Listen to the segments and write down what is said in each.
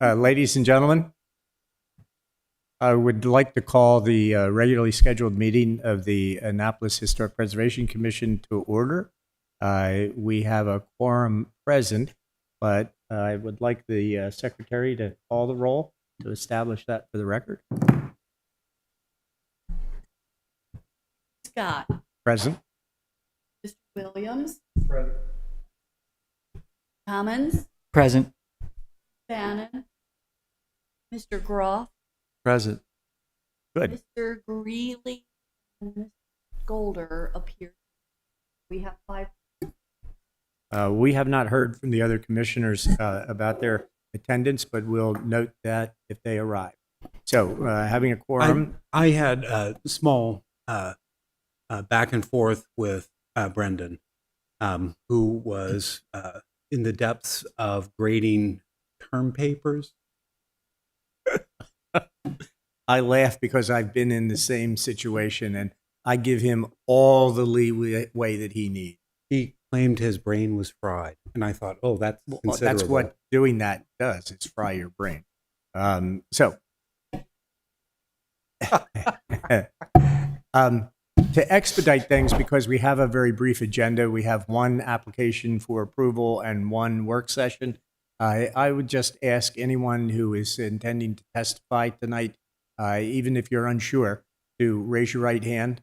Ladies and gentlemen, I would like to call the regularly scheduled meeting of the Annapolis Historic Preservation Commission to order. We have a quorum present, but I would like the secretary to call the roll to establish that for the record. Scott. Present. Mr. Williams. Present. Commons. Present. Bannon. Mr. Groff. Present. Good. Mr. Greeley and Mr. Golder appear. We have 5. We have not heard from the other commissioners about their attendance, but we'll note that if they arrive. So having a quorum. I had a small back and forth with Brendan, who was in the depths of grading term papers. I laugh because I've been in the same situation, and I give him all the leeway that he needs. He claimed his brain was fried, and I thought, oh, that's considerable. That's what doing that does, is fry your brain. To expedite things, because we have a very brief agenda, we have one application for approval and one work session. I would just ask anyone who is intending to testify tonight, even if you're unsure, to raise your right hand.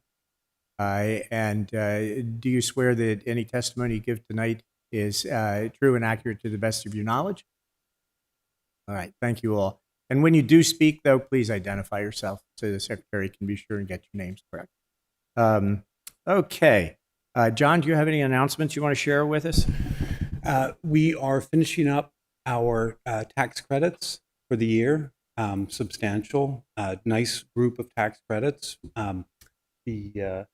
Do you swear that any testimony you give tonight is true and accurate to the best of your knowledge? All right, thank you all. And when you do speak, though, please identify yourself so the secretary can be sure and get your names correct. Okay. John, do you have any announcements you want to share with us? We are finishing up our tax credits for the year. Substantial, nice group of tax credits. The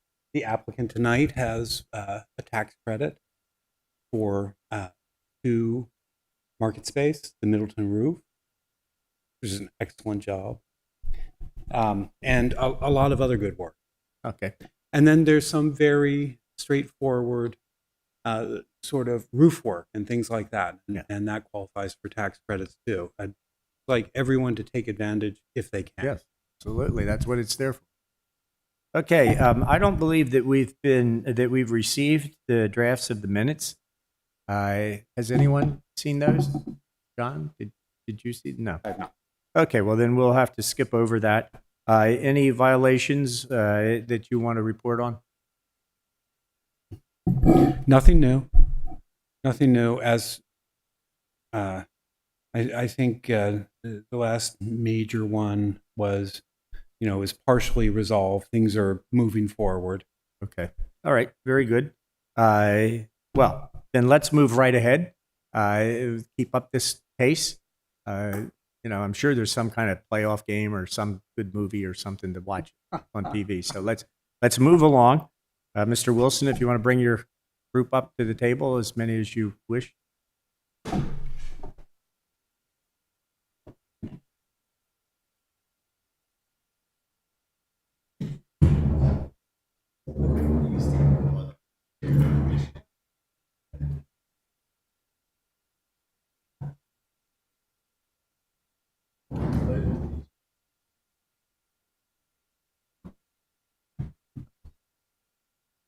applicant tonight has a tax credit for 2 Market Space, the Middleton Roof, which is an excellent job, and a lot of other good work. Okay. And then there's some very straightforward sort of roof work and things like that, and that qualifies for tax credits too. I'd like everyone to take advantage if they can. Yes, absolutely. That's what it's there for. Okay, I don't believe that we've received the drafts of the minutes. Has anyone seen those? John, did you see? No. I have not. Okay, well then we'll have to skip over that. Any violations that you want to report on? Nothing new. Nothing new. As I think the last major one was, is partially resolved. Things are moving forward. Okay. All right. Very good. Well, then let's move right ahead. Keep up this pace. I'm sure there's some kind of playoff game or some good movie or something to watch on TV. So let's move along. Mr. Wilson, if you want to bring your group up to the table, as many as you wish.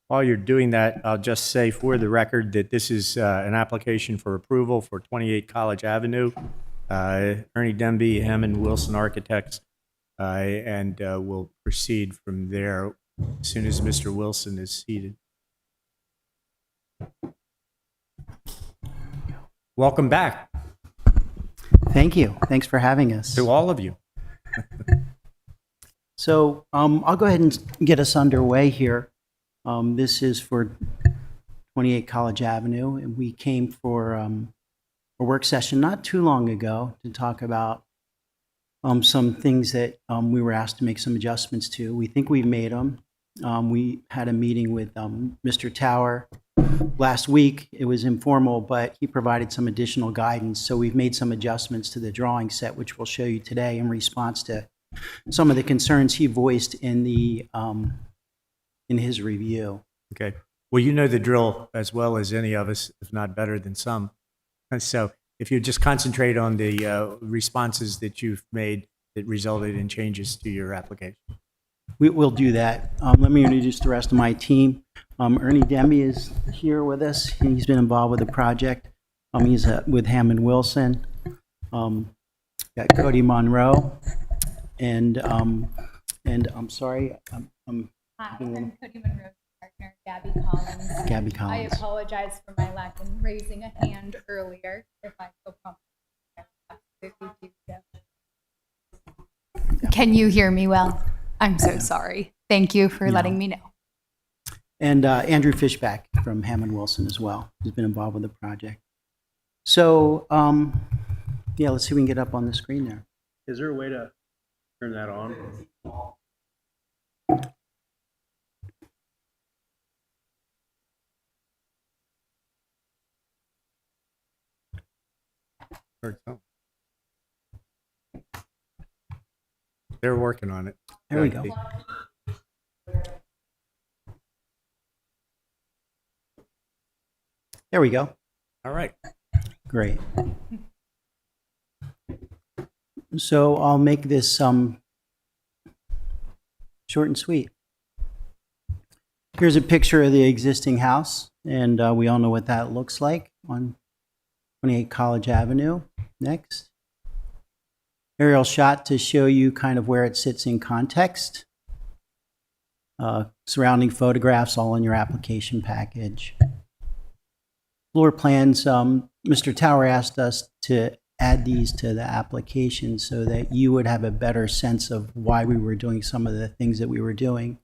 While you're doing that, I'll just say for the record that this is an application for approval for 28 College Avenue. Ernie Demby, Hammond Wilson Architects, and we'll proceed from there as soon as Mr. Wilson is seated. Welcome back. Thank you. Thanks for having us. To all of you. So I'll go ahead and get us underway here. This is for 28 College Avenue, and we came for a work session not too long ago to talk about some things that we were asked to make some adjustments to. We think we've made them. We had a meeting with Mr. Tower last week. It was informal, but he provided some additional guidance. So we've made some adjustments to the drawing set, which we'll show you today in response to some of the concerns he voiced in his review. Okay. Well, you know the drill as well as any of us, if not better than some. So if you just concentrate on the responses that you've made that resulted in changes to your application. We'll do that. Let me introduce the rest of my team. Ernie Demi is here with us. He's been involved with the project. He's with Hammond Wilson. Got Cody Monroe, and I'm sorry, I'm Hi, I'm Cody Monroe's partner, Gabby Collins. Gabby I Collins. apologize for my lack in raising a hand earlier. If I feel comfortable, absolutely do so. Can you hear me well? I'm so sorry. Thank you for letting me know. And Andrew Fishback from Hammond Wilson as well, who's been involved with the project. So, yeah, let's see if we can get up on the screen there. Is there a way to turn that on? They're working on it. There we go. There we go. All right. Great. So I'll make this short and sweet. Here's a picture of the existing house, and we all know what that looks like on 28 College Avenue. Next. Aerial shot to show you kind of where it sits in context. Surrounding photographs all in your application package. Floor plans, Mr. Tower asked us to add these to the application so that you would have a better sense of why we were doing some of the things that we were doing.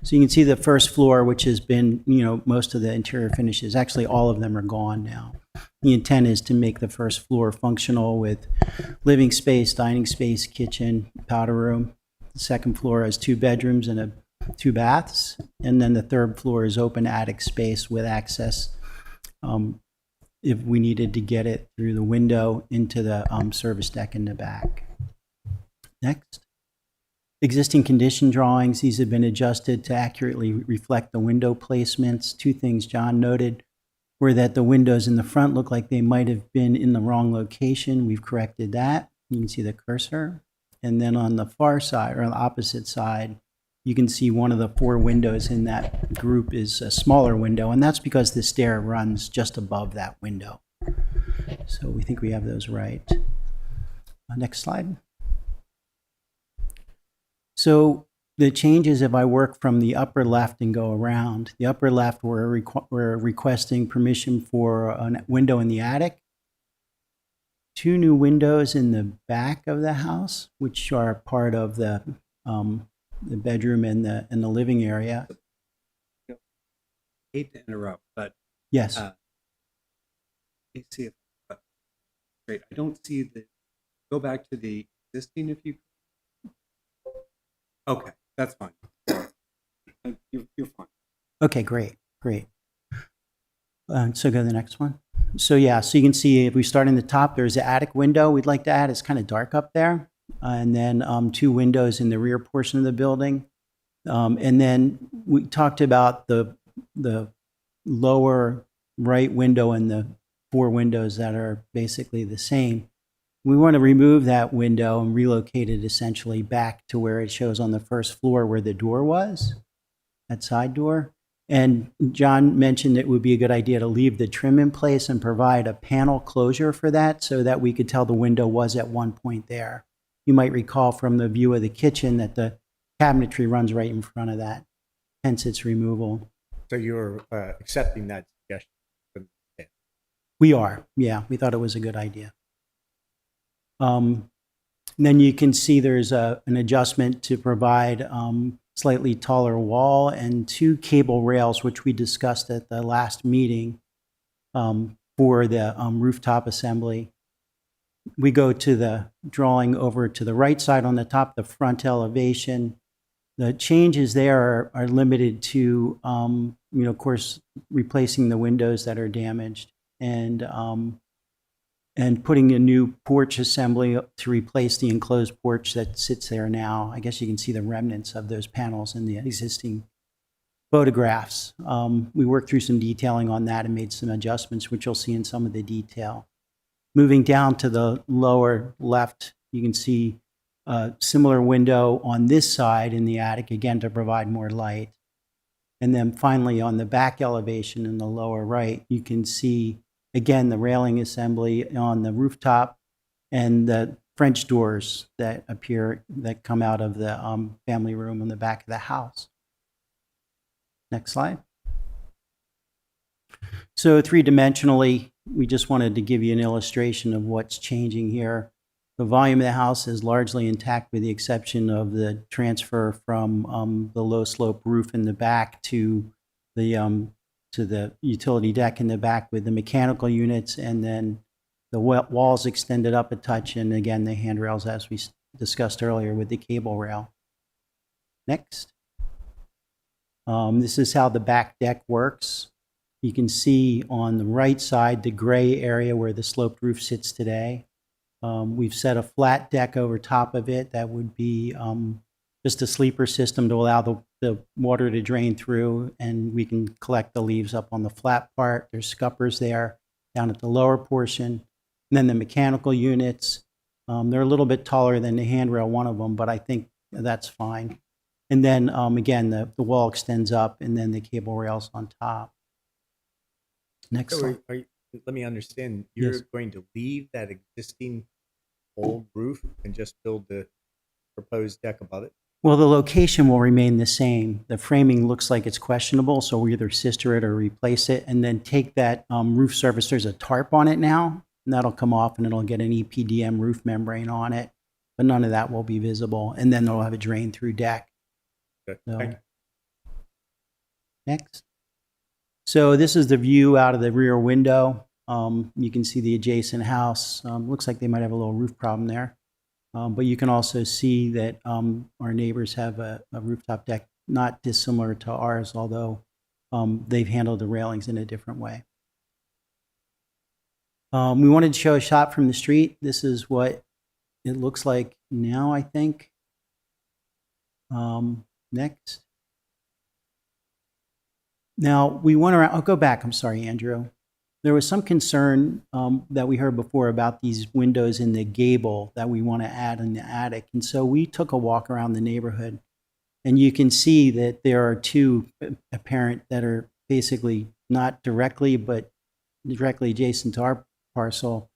So you can see the first floor, which has been, most of the interior finishes, actually all of them are gone now. The intent is to make the first floor functional with living space, dining space, kitchen, powder room. The second floor has 2 bedrooms and 2 baths. And then the third floor is open attic space with access if we needed to get it through the window into the service deck in the back. Next. Existing condition drawings, these have been adjusted to accurately reflect the window placements. 2 things John noted were that the windows in the front look like they might have been in the wrong location. We've corrected that. You can see the cursor. And then on the far side, or on the opposite side, you can see one of the 4 windows in that group is a smaller window, and that's because the stair runs just above that window. So we think we have those right. Next slide. So the changes, if I work from the upper left and go around, the upper left, we're requesting permission for a window in the attic, 2 new windows in the back of the house, which are part of the bedroom and the living area. Hate to interrupt, but Yes. let me see if great. I don't see the. Go back to the existing if you. Okay, that's fine. You're fine. Okay, great. So go to the next one. So yeah, so you can see if we start in the top, there's an attic window we'd like to add. It's kind of dark up there. And then 2 windows in the rear portion of the building. And then we talked about the lower right window and the 4 windows that are basically the same. We want to remove that window and relocate it essentially back to where it shows on the first floor where the door was, that side door. And John mentioned it would be a good idea to leave the trim in place and provide a panel closure for that so that we could tell the window was at one point there. You might recall from the view of the kitchen that the cabinetry runs right in front of that, hence its removal. So you're accepting that suggestion? We are, yeah. We thought it was a good idea. Then you can see there's an adjustment to provide slightly taller wall and 2 cable rails, which we discussed at the last meeting for the rooftop assembly. We go to the drawing over to the right side on the top, the front elevation. The changes there are limited to, of course, replacing the windows that are damaged and putting a new porch assembly to replace the enclosed porch that sits there now. I guess you can see the remnants of those panels in the existing photographs. We worked through some detailing on that and made some adjustments, which you'll see in some of the detail. Moving down to the lower left, you can see a similar window on this side in the attic, again, to provide more light. And then finally, on the back elevation in the lower right, you can see, again, the railing assembly on the rooftop and the French doors that appear, that come out of the family room in the back of the house. Next slide. So three-dimensionally, we just wanted to give you an illustration of what's changing here. The volume of the house is largely intact with the exception of the transfer from the low slope roof in the back to the utility deck in the back with the mechanical units, and then the walls extended up a touch, and again, the handrails as we discussed earlier with the cable rail. Next. This is how the back deck works. You can see on the right side the gray area where the sloped roof sits today. We've set a flat deck over top of it that would be just a sleeper system to allow the water to drain through, and we can collect the leaves up on the flat part. There's scuppers there down at the lower portion. And then the mechanical units, they're a little bit taller than the handrail, one of them, but I think that's fine. And then again, the wall extends up, and then the cable rails on top. Next So slide. let me understand. You're Yes. going to leave that existing old roof and just build the proposed deck above it? Well, the location will remain the same. The framing looks like it's questionable, so we either sister it or replace it, and then take that roof surface. There's a tarp on it now, and that'll come off, and it'll get an EPDM roof membrane on it, but none of that will be visible. And then they'll have a drain-through deck. Good. So, Thank you. next. So this is the view out of the rear window. You can see the adjacent house. Looks like they might have a little roof problem there. But you can also see that our neighbors have a rooftop deck not dissimilar to ours, although they've handled the railings in a different way. We wanted to show a shot from the street. This is what it looks like now, I think. Next. Now, we went around, I'll go back, I'm sorry, Andrew. There was some concern that we heard before about these windows in the gable that we want to add in the attic. And so we took a walk around the neighborhood, and you can see that there are two apparent that are basically not directly, but directly adjacent to our parcel,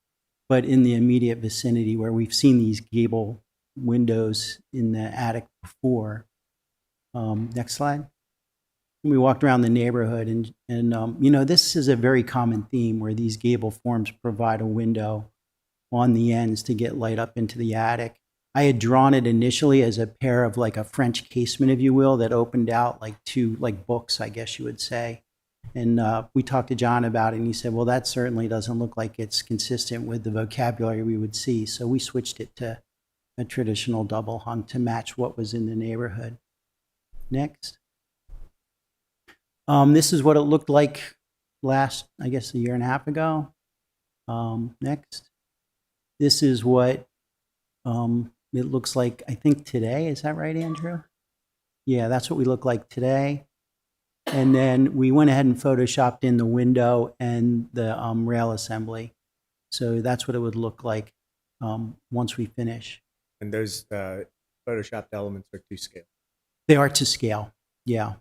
but in the immediate vicinity where we've seen these gable windows in the attic before. Next slide. We walked around the neighborhood, and you know, this is a very common theme where these gable forms provide a window on the ends to get light up into the attic. I had drawn it initially as a pair of like a French casement, if you will, that opened out like two like books, I guess you would say. And we talked to John about it, and he said, well, that certainly doesn't look like it's consistent with the vocabulary we would see. So we switched it to a traditional double hung to match what was in the neighborhood. Next. This is what it looked like last, I guess, a year and a half ago. Next. This is what it looks like, I think, today. Is that right, Andrew? Yeah, that's what we look like today. And then we went ahead and photoshopped in the window and the rail assembly. So that's what it would look like once we finish. And those photoshopped elements are to scale. They are to scale, yeah.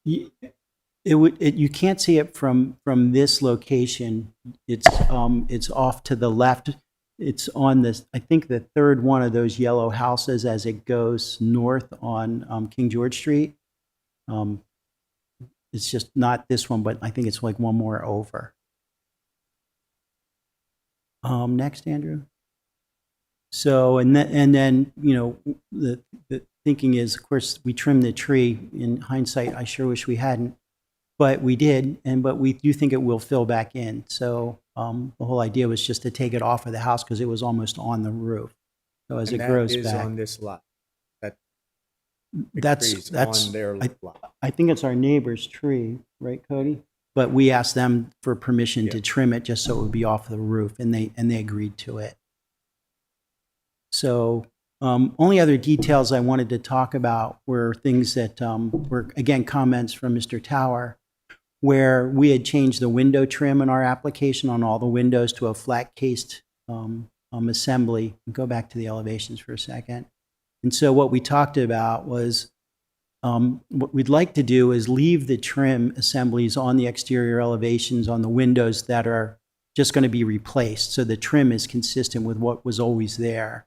You can't see it from this location. It's off to the left. It's on this, I think, the third one of those yellow houses as it goes north on King George Street. It's just not this one, but I think it's like one more over. Next, Andrew. So, and then, you know, the thinking is, of course, we trimmed the tree. In hindsight, I sure wish we hadn't, but we did, but we do think it will fill back in. So the whole idea was just to take it off of the house because it was almost on the roof. So as And it grows that is back, on this lot. That that's on their I, lot. I think it's our neighbor's tree, right, Cody? But we asked them for permission to Yeah. trim it just so it would be off the roof, and they agreed to it. So only other details I wanted to talk about were things that were, again, comments from Mr. Tower. where we had changed the window trim in our application on all the windows to a flat cased assembly. Go back to the elevations for a second. And so what we talked about was what we'd like to do is leave the trim assemblies on the exterior elevations on the windows that are just going to be replaced. So the trim is consistent with what was always there.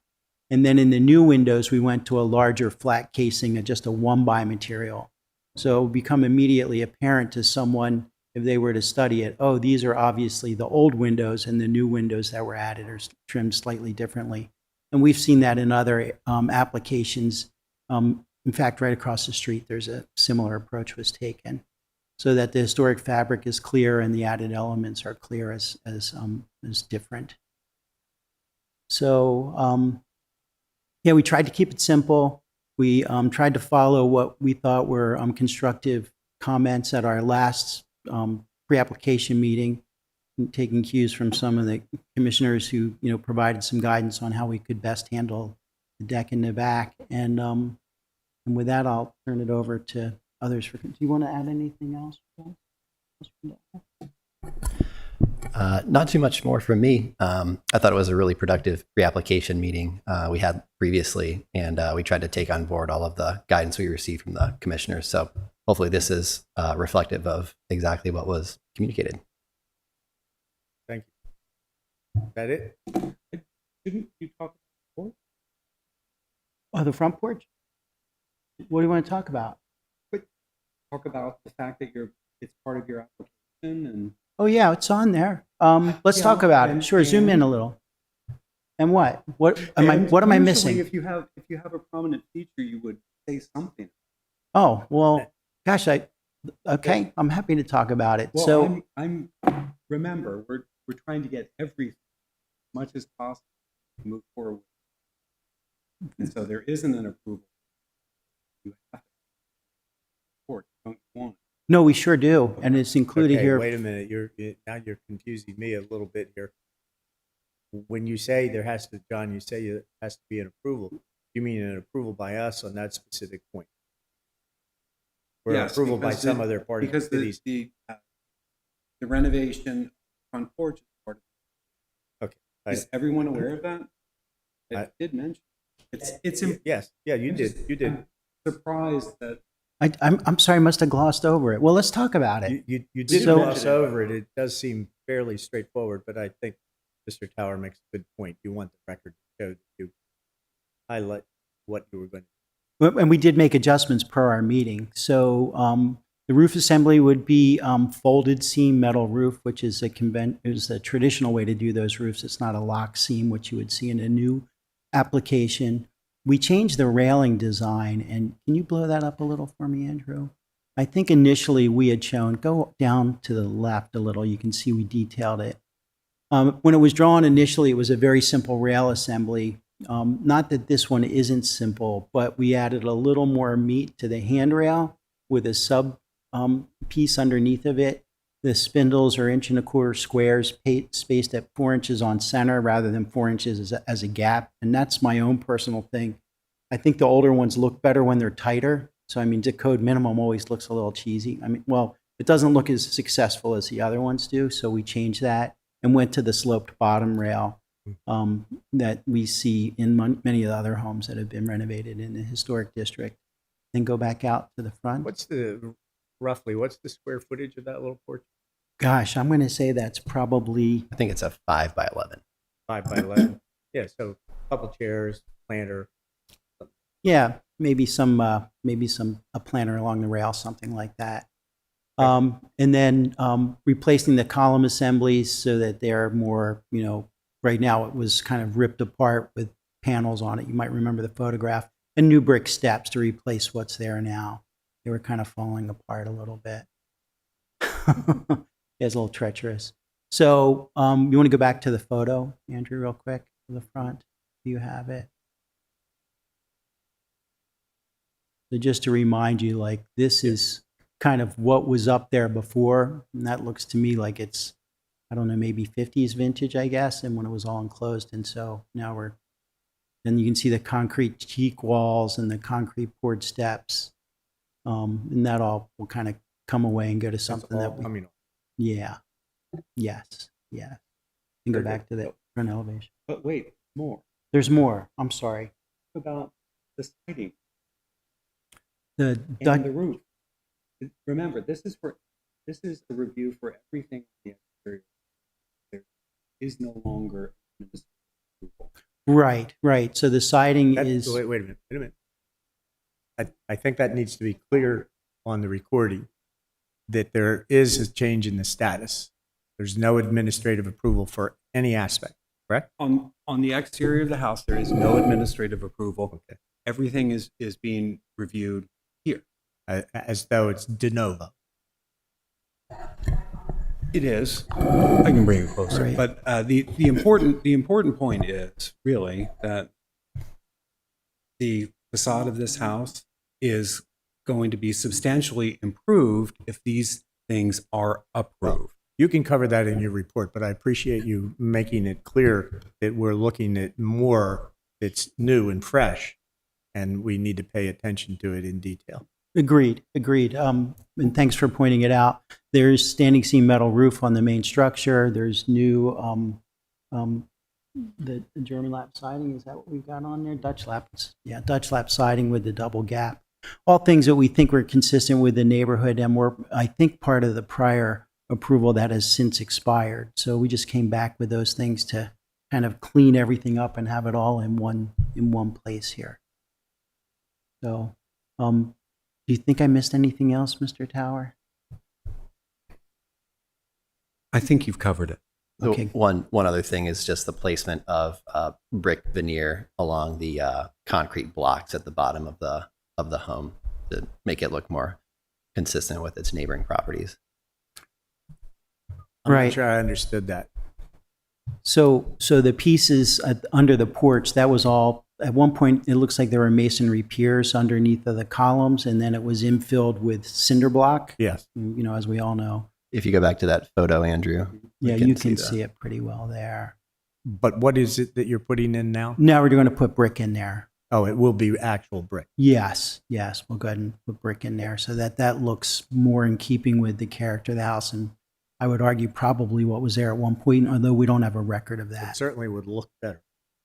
And then in the new windows, we went to a larger flat casing, just a 1x material. So it will become immediately apparent to someone if they were to study it, oh, these are obviously the old windows and the new windows that were added are trimmed slightly differently. And we've seen that in other applications. In fact, right across the street, there's a similar approach was taken so that the historic fabric is clear and the added elements are clear as different. So, yeah, we tried to keep it simple. We tried to follow what we thought were constructive comments at our last pre-application meeting, taking cues from some of the commissioners who provided some guidance on how we could best handle the deck in the back. And with that, I'll turn it over to others. Do you want to add anything else? Not too much more from me. I thought it was a really productive pre-application meeting we had previously, and we tried to take on board all of the guidance we received from the commissioners. So hopefully this is reflective of exactly what was communicated. Thank you. Is that it? Didn't you talk about Oh, the front porch? What do you want to talk about? the fact that it's part of your application and Oh, yeah, it's on there. Let's Yeah, talk about it. and- Sure, zoom in a little. And what? What am I usually missing? If you have a prominent feature, you would say something. Oh, well, gosh, okay, I'm happy to talk about it. Well, So, remember, we're trying to get everything as much as possible to move forward. And so there isn't an approval. You have to support, don't you want it? no, we sure do. And it's included Okay, here. wait a minute. Now you're confusing me a little bit here. When you say there has to, John, you say it has to be an approval. You mean an approval by us on that specific point? Or Yes, approval by because some the- other part of the Because city's? the renovation front porch is part of it. Okay. Is everyone aware of that? I- I did mention. It's Yes, yeah, you I'm did. just- You did. I'm surprised that I'm sorry, I must have glossed over it. Well, let's talk about it. You did So- gloss over it. It does seem fairly straightforward, but I think Mr. Tower makes a good point. You want the record to show that you highlight what you were going to. And we did make adjustments per our meeting. So the roof assembly would be folded seam metal roof, which is a traditional way to do those roofs. It's not a lock seam, which you would see in a new application. We changed the railing design, and can you blow that up a little for me, Andrew? I think initially we had shown, go down to the left a little, you can see we detailed it. When it was drawn initially, it was a very simple rail assembly. Not that this one isn't simple, but we added a little more meat to the handrail with a sub piece underneath of it. The spindles are 1.25 inch squares spaced at 4 inches on center rather than 4 inches as a gap. And that's my own personal thing. I think the older ones look better when they're tighter. So, I mean, the code minimum always looks a little cheesy. I mean, well, it doesn't look as successful as the other ones do. So we changed that and went to the sloped bottom rail that we see in many of the other homes that have been renovated in the historic district. Then go back out to the front. What's the square footage of that little porch? Gosh, I'm going to say that's probably, I think it's a 5 by 11. 5 by 11. Yeah, so a couple chairs, planter. yeah, maybe a planter along the rail, something like that. And then replacing the column assemblies so that they're more, right now it was kind of ripped apart with panels on it. You might remember the photograph. And new brick steps to replace what's there now. They were kind of falling apart a little bit. It's a little treacherous. So you want to go back to the photo, Andrew, real quick, to the front? Do you have it? So just to remind you, like, this is kind of what was up there before. And that looks to me like it's, I don't know, maybe 50s vintage, I guess, and when it was all enclosed. And so now then you can see the concrete teak walls and the concrete poured steps. And that all will kind of come away and go to That's something all that we, coming off. yeah, yes, yeah. And go Very back to good. the front elevation. But wait, more. There's more. I'm sorry. What about the siding The and Dutch, the roof? Remember, this is a review for everything on the exterior. There is no longer administrative approval. right. So the siding That- is, wait a minute. I think that needs to be clear on the recording that there is a change in the status. There's no administrative approval for any aspect, correct? On the exterior of the house, there is no administrative approval. Okay. Everything is being reviewed here. As though it's de novo. It is. I can bring it closer. Right. But the important point is really that the facade of this house is going to be substantially improved if these things are approved. You can cover that in your report, but I appreciate you making it clear that we're looking at more that's new and fresh, and we need to pay attention to it in detail. agreed. And thanks for pointing it out. There's standing seam metal roof on the main structure. There's new, the German lap siding, is that what we've got on there? Dutch lap siding with the double gap. All things that we think were consistent with the neighborhood and were, I think, part of the prior approval that has since expired. So we just came back with those things to kind of clean everything up and have it all in one place here. So, do you think I missed anything else, Mr. Tower? I think you've covered it. The Okay. One other thing is just the placement of brick veneer along the concrete blocks at the bottom of the home to make it look more consistent with its neighboring properties. I'm Right. not sure I understood that. So the pieces under the porch, that was all, at one point, it looks like there were masonry piers underneath of the columns, and then it was infilled with cinder block, Yes. as we all know. If you go back to that photo, Andrew, Yeah, we you can that. see it pretty well there. But what is it that you're putting in now? Now we're going to put brick in there. Oh, it will be actual brick. Yes, we'll go ahead and put brick in there so that looks more in keeping with the character of the house, and I would argue probably what was there at one point, although we don't have a record of It that. certainly would look better.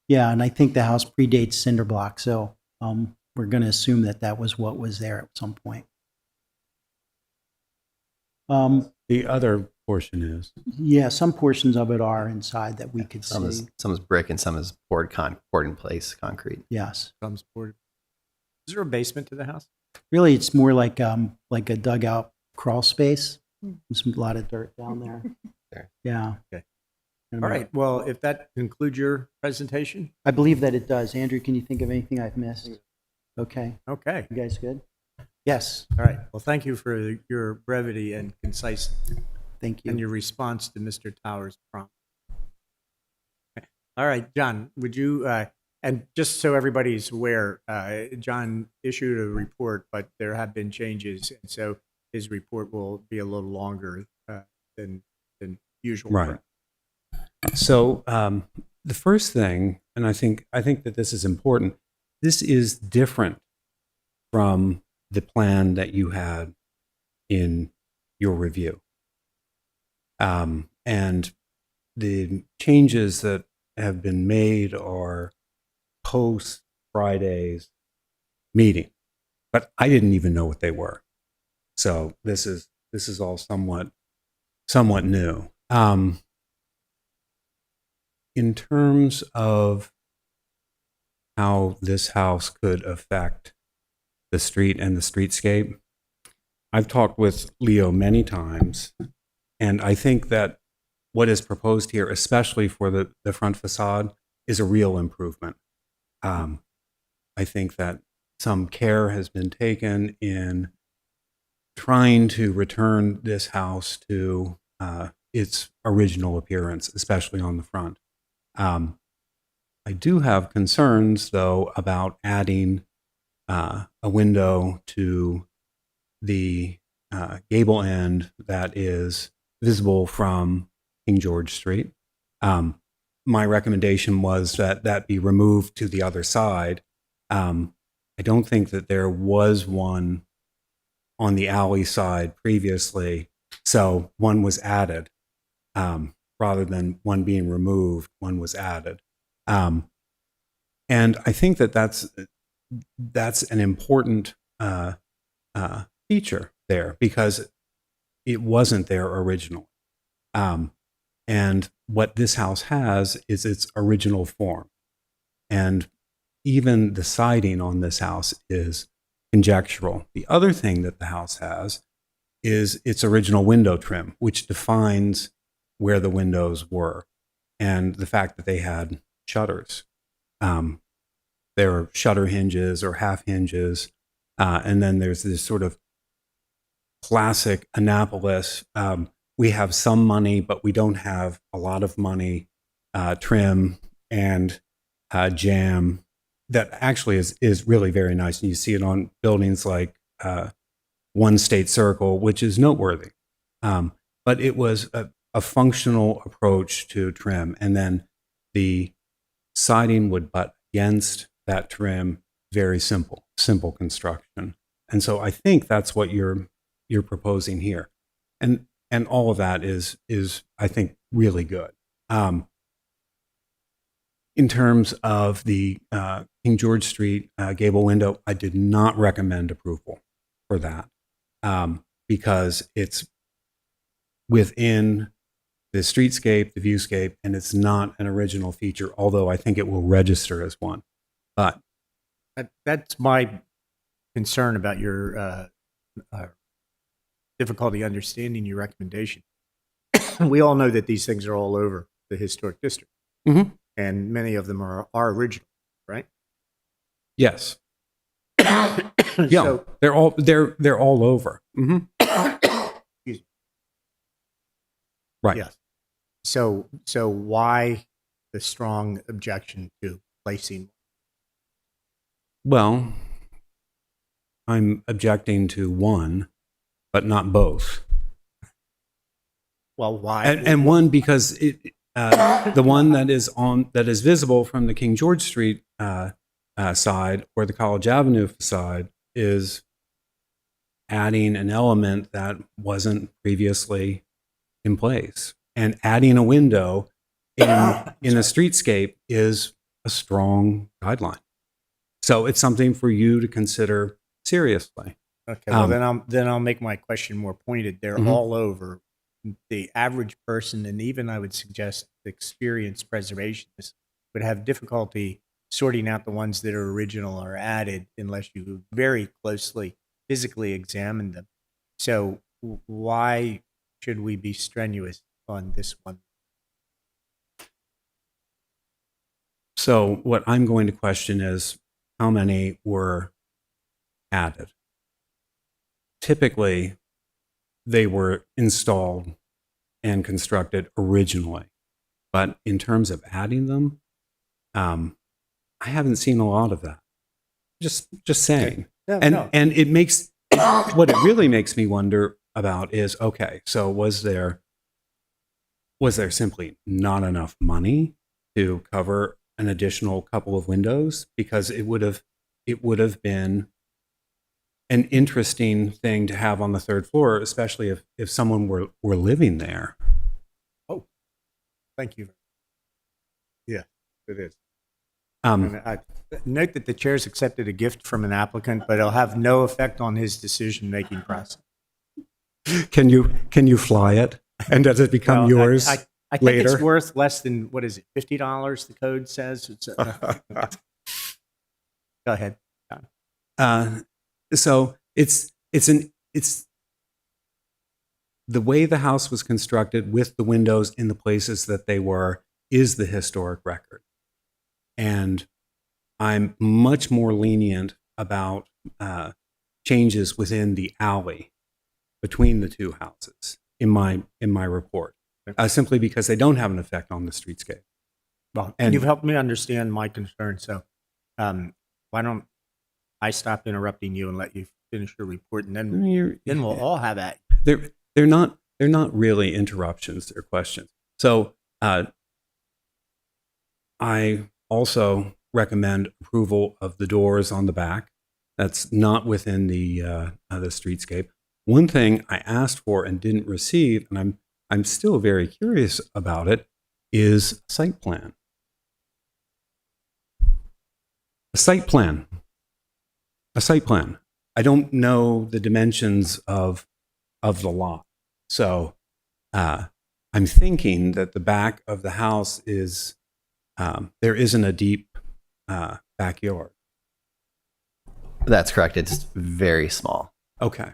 Yeah, and I think the house predates cinder block, so we're going to assume that was what was there at some point. The other portion is. Yeah, some portions of it are inside that we could Some see. is brick and some is poured in place concrete. Yes, Some sport. Is there a basement to the house? really, it's more like a dugout crawl space. There's a lot of dirt down there. There. Yeah. Okay. And All right. Well, if that concludes your presentation, I believe that it does. Andrew, can you think of anything I've missed? Okay. okay. You guys good? Yes. All right. Well, thank you for your brevity and concise Thank and you. your response to Mr. Towers' prompt. Okay. All right, John, would you, and just so everybody's aware, John issued a report, but there have been changes, and so his report will be a little longer than usual. Right. So the first thing, and I think that this is important, this is different from the plan that you had in your review. And the changes that have been made are post Friday's meeting, but I didn't even know what they were. So this is all somewhat new. In terms of how this house could affect the street and the streetscape, I've talked with Leo many times, and I think that what is proposed here, especially for the front facade, is a real improvement. I think that some care has been taken in trying to return this house to its original appearance, especially on the front. I do have concerns, though, about adding a window to the gable end that is visible from King George Street. My recommendation was that be removed to the other side. I don't think that there was one on the alley side previously. So one was added rather than one being removed, one was added. And I think that that's an important feature there because it wasn't there originally. And what this house has is its original form. And even the siding on this house is conjectural. The other thing that the house has is its original window trim, which defines where the windows were and the fact that they had shutters. There are shutter hinges or half hinges. And then there's this sort of classic Annapolis. We have some money, but we don't have a lot of money, trim and jam that actually is really very nice. And you see it on buildings like One State Circle, which is noteworthy. But it was a functional approach to trim. And then the siding would butt against that trim. Very simple construction. And so I think that's what you're proposing here. And all of that is I think really good. In terms of the King George Street gable window, I did not recommend approval for that because it's within the streetscape, the viewscape, and it's not an original feature, although I think it will register as one. But That's my concern about your difficulty understanding your recommendation. We all know that these things are all over the historic district, and many of them are original, right? yes, yeah, So, they're all over. excuse me. Right. Yes. So why the strong objection to placing? Well, I'm objecting to one, but not both. Well, why? And one because the one that is visible from the King George Street side or the College Avenue side is adding an element that wasn't previously in place, and adding a window in a streetscape is a strong guideline. So it's something for you to consider seriously. Okay, well then I'll make my question more pointed. They're all over. The average person, and even I would suggest experienced preservationists, would have difficulty sorting out the ones that are original or added unless you very closely physically examine them. So why should we be strenuous on this one? So what I'm going to question is how many were added. Typically, they were installed and constructed originally. But in terms of adding them, I haven't seen a lot of that. Just saying. No, And it makes, what it really makes me wonder about is, okay, so was there simply not enough money to cover an additional couple of windows? Because it would have been an interesting thing to have on the third floor, especially if someone were living there. Oh, thank you. Yeah, it is. Um, And I note that the chair's accepted a gift from an applicant, but it'll have no effect on his decision-making process. can you fly it? And does it become Well, yours I think later? it's worth less than, what is it, $50, the code says? It's, go ahead. So it's the way the house was constructed with the windows in the places that they were is the historic record. And I'm much more lenient about changes within the alley between the two houses in my report, simply because they don't have an effect on the streetscape. Well, And- you've helped me understand my concern. So why don't I stop interrupting you and let you finish your report, and then we'll all have that. They're not really interruptions, they're questions. So I also recommend approval of the doors on the back That's not within the streetscape. One thing I asked for and didn't receive, and I'm still very curious about it, is a site plan. A site plan. A site plan. I don't know the dimensions of the lot, so I'm thinking that the back of the house is there isn't a deep backyard. That's correct. It's very small. Okay,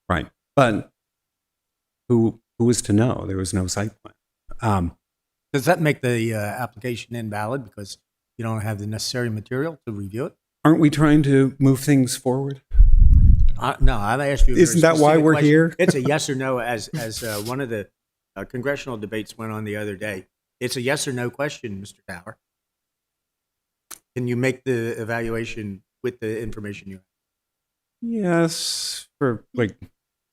right. But who is to know? There was no site plan. Does that make the application invalid because you don't have the necessary material to review it? Aren't we trying to move things forward? No, I've asked you. A very Isn't that why specific we're question. here? It's a yes or no, as one of the congressional debates went on the other day. It's a yes or no question, Mr. Tower. Can you make the evaluation with the information you have? Yes, for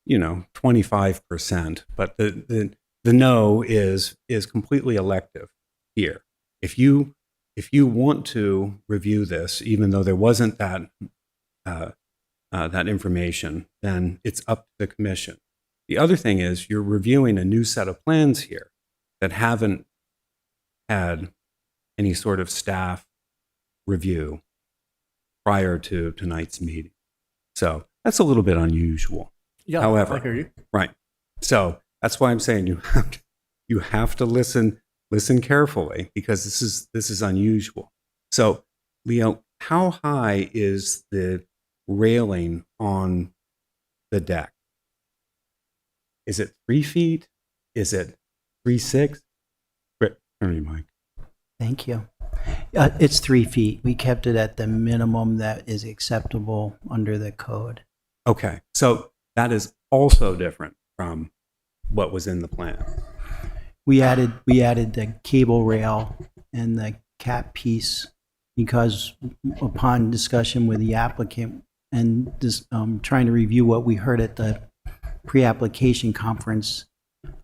25%. But the no is completely elective here. If you want to review this, even though there wasn't that information, then it's up to the commission. The other thing is you're reviewing a new set of plans here that haven't had any sort of staff review prior to tonight's meeting. So that's a little bit unusual. Yeah, However, I hear you. right. So that's why I'm saying you have to listen carefully, because this is unusual. So, Leo, how high is the railing on the deck? Is it 3 feet? Is it 3.6? Turn your mic. Thank you. It's 3 feet. We kept it at the minimum that is acceptable under the code. Okay, so that is also different from what was in the plan. We added the cable rail and the cap piece because upon discussion with the applicant and trying to review what we heard at the pre-application conference,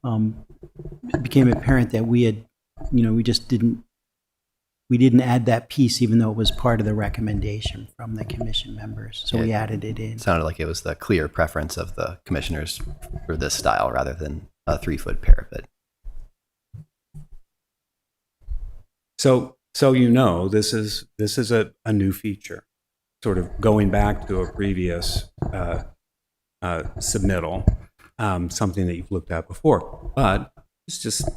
it became apparent that we didn't add that piece, even though it was part of the recommendation from the commission members. So we added it in. It sounded like it was the clear preference of the commissioners for this style rather than a 3-foot parapet. So this is a new feature, sort of going back to a previous submittal, something that you've looked at before. But it's just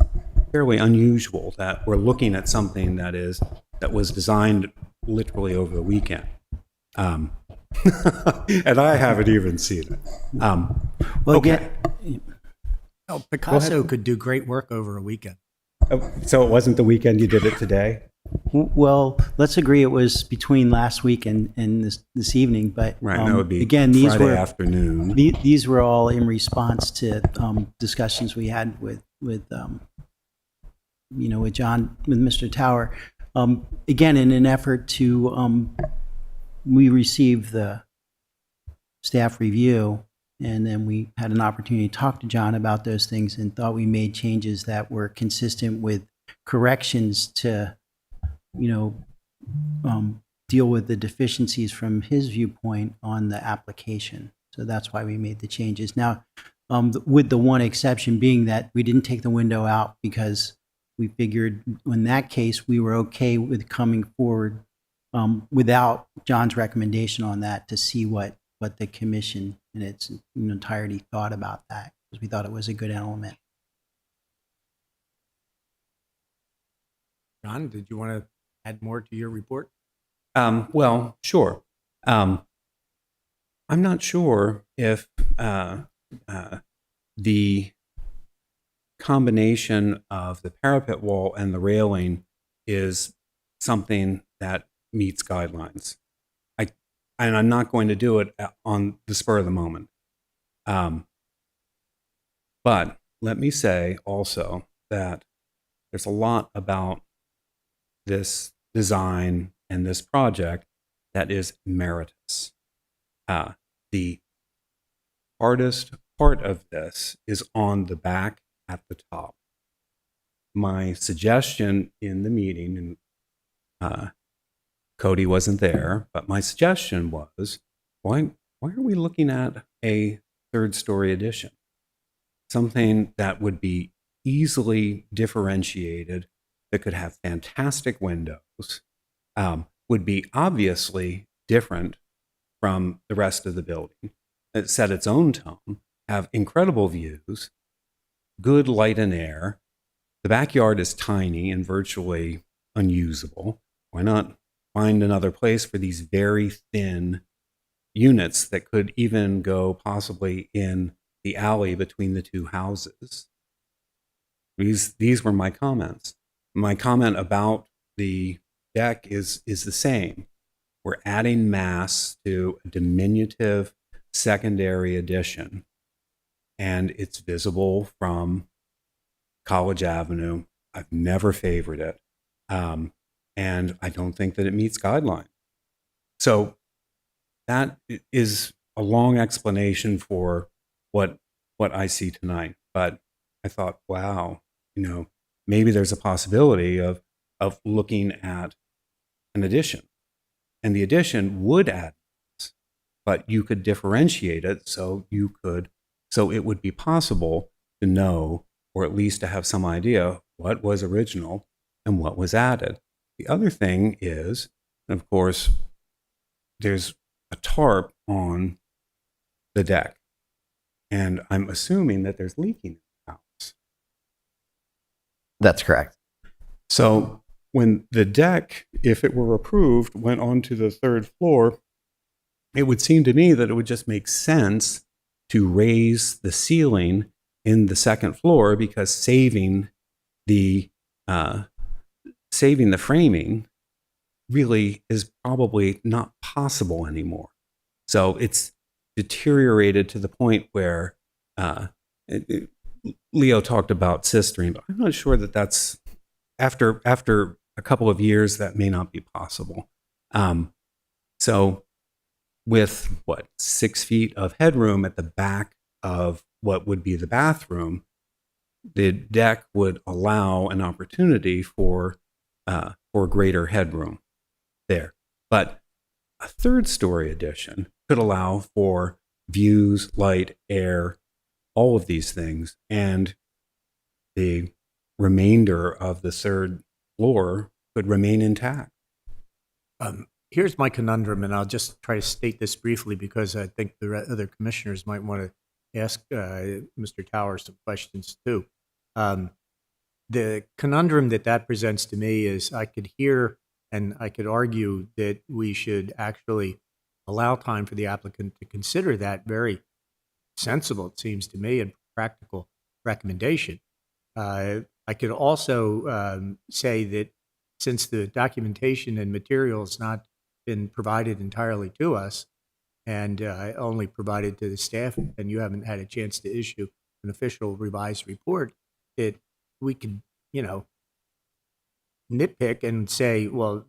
fairly unusual that we're looking at something that was designed literally over the weekend, and I haven't even seen it. Well, okay. Oh, Picasso could do great work over a weekend. So it wasn't the weekend, you did it today? Well, let's agree it was between last week and this evening. But Right, that would be again, Friday afternoon. These were all in response to discussions we had with John, with Mr. Tower. Again, in an effort to, we received the staff review, and then we had an opportunity to talk to John about those things and thought we made changes that were consistent with corrections to, deal with the deficiencies from his viewpoint on the application. So that's why we made the changes. Now, with the one exception being that we didn't take the window out because we figured in that case we were okay with coming forward without John's recommendation on that to see what the commission in its entirety thought about that, because we thought it was a good element. John, did you want to add more to your report? Well, sure. I'm not sure if the combination of the parapet wall and the railing is something that meets guidelines. And I'm not going to do it on the spur of the moment. But let me say also that there's a lot about this design and this project that is meritorious. The hardest part of this is on the back at the top. My suggestion in the meeting and Cody wasn't there, but my suggestion was, why are we looking at a third story addition? Something that would be easily differentiated, that could have fantastic windows, would be obviously different from the rest of the building. It set its own tone, have incredible views, good light and air. The backyard is tiny and virtually unusable. Why not find another place for these very thin units that could even go possibly in the alley between the two houses? These were my comments. My comment about the deck is the same. We're adding mass to a diminutive secondary addition, and it's visible from College Avenue. I've never favored it, and I don't think that it meets guidelines. So that is a long explanation for what I see tonight. But I thought, wow, maybe there's a possibility of looking at an addition, and the addition would add this, but you could differentiate it so it would be possible to know, or at least to have some idea, what was original and what was added. The other thing is, of course, there's a tarp on the deck, and I'm assuming that there's leaking in the house. That's correct. So when the deck, if it were approved, went onto the third floor, it would seem to me that it would just make sense to raise the ceiling in the second floor, because saving the framing really is probably not possible anymore. So it's deteriorated to the point where Leo talked about sistering, but I'm not sure that that's after a couple of years that may not be possible. So with 6 feet of headroom at the back of what would be the bathroom, the deck would allow an opportunity for greater headroom there. But a third story addition could allow for views, light, air, all of these things, and the remainder of the third floor could remain intact. Here's my conundrum, and I'll just try to state this briefly because I think the other commissioners might want to ask Mr. Towers some questions too. The conundrum that presents to me is I could hear and I could argue that we should actually allow time for the applicant to consider that very sensible, it seems to me, and practical recommendation. I could also say that since the documentation and material has not been provided entirely to us and only provided to the staff, and you haven't had a chance to issue an official revised report, that we could, nitpick and say, well,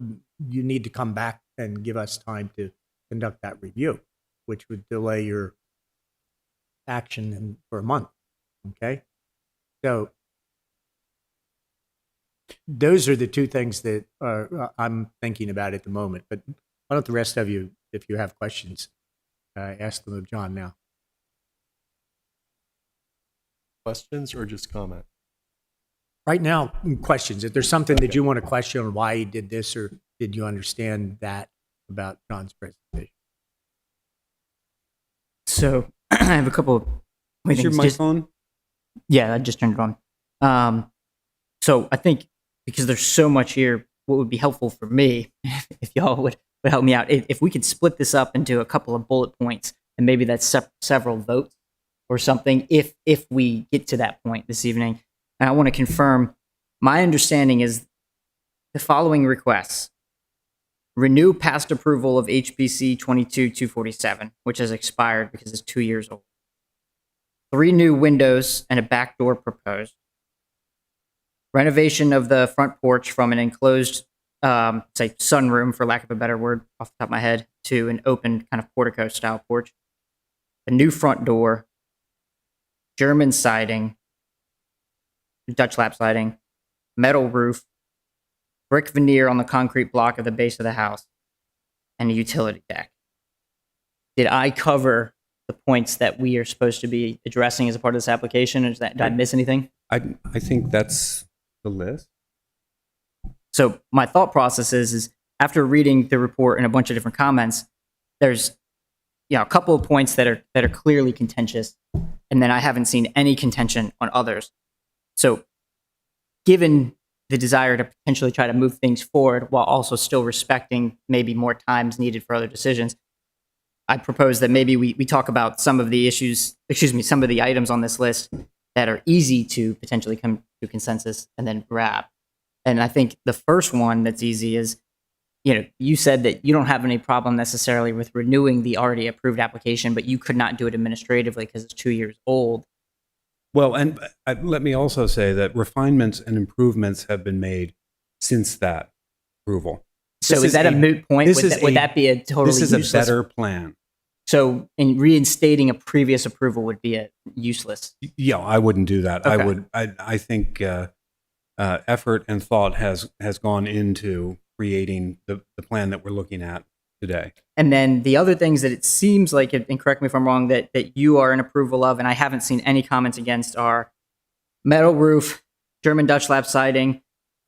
you need to come back and give us time to conduct that review, which would delay your action for a month. Okay? So those are the two things that I'm thinking about at the moment. But why don't the rest of you, if you have questions, ask them of John now. Questions or just comment? Right now, questions. If there's something that you want to question on why he did this, or did you understand that about John's presentation? So I have a couple of Is your mic on? Yeah, I just turned it on. So I think because there's so much here, what would be helpful for me, if y'all would help me out, if we could split this up into a couple of bullet points, and maybe that's several votes or something, if we get to that point this evening. And I want to confirm, my understanding is the following requests: renew past approval of HPC 22-247, which has expired because it's 2 years old. 3 new windows and a back door proposed. Renovation of the front porch from an enclosed, say, sunroom, for lack of a better word, off the top of my head, to an open kind of portico-style porch. A new front door. German siding. Dutch lap siding. Metal roof. Brick veneer on the concrete block of the base of the house. and a utility deck. Did I cover the points that we are supposed to be addressing as a part of this application? Did I miss anything? I think that's the list. So my thought process is after reading the report and a bunch of different comments, there's a couple of points that are clearly contentious, and then I haven't seen any contention on others. So given the desire to potentially try to move things forward while also still respecting maybe more times needed for other decisions, I propose that maybe we talk about some of the some of the items on this list that are easy to potentially come to consensus and then grab. And I think the first one that's easy is, you said that you don't have any problem necessarily with renewing the already approved application, but you could not do it administratively because it's 2 years old. Well, and let me also say that refinements and improvements have been made since that approval. So This is that a moot point? this Would that be a totally This is a useless? better plan. So in reinstating a previous approval would be useless. Yeah, I wouldn't do that. Okay. I think effort and thought has gone into creating the plan that we're looking at today. And then the other things that it seems like, and correct me if I'm wrong, that you are in approval of, and I haven't seen any comments against, are metal roof, German Dutch lap siding,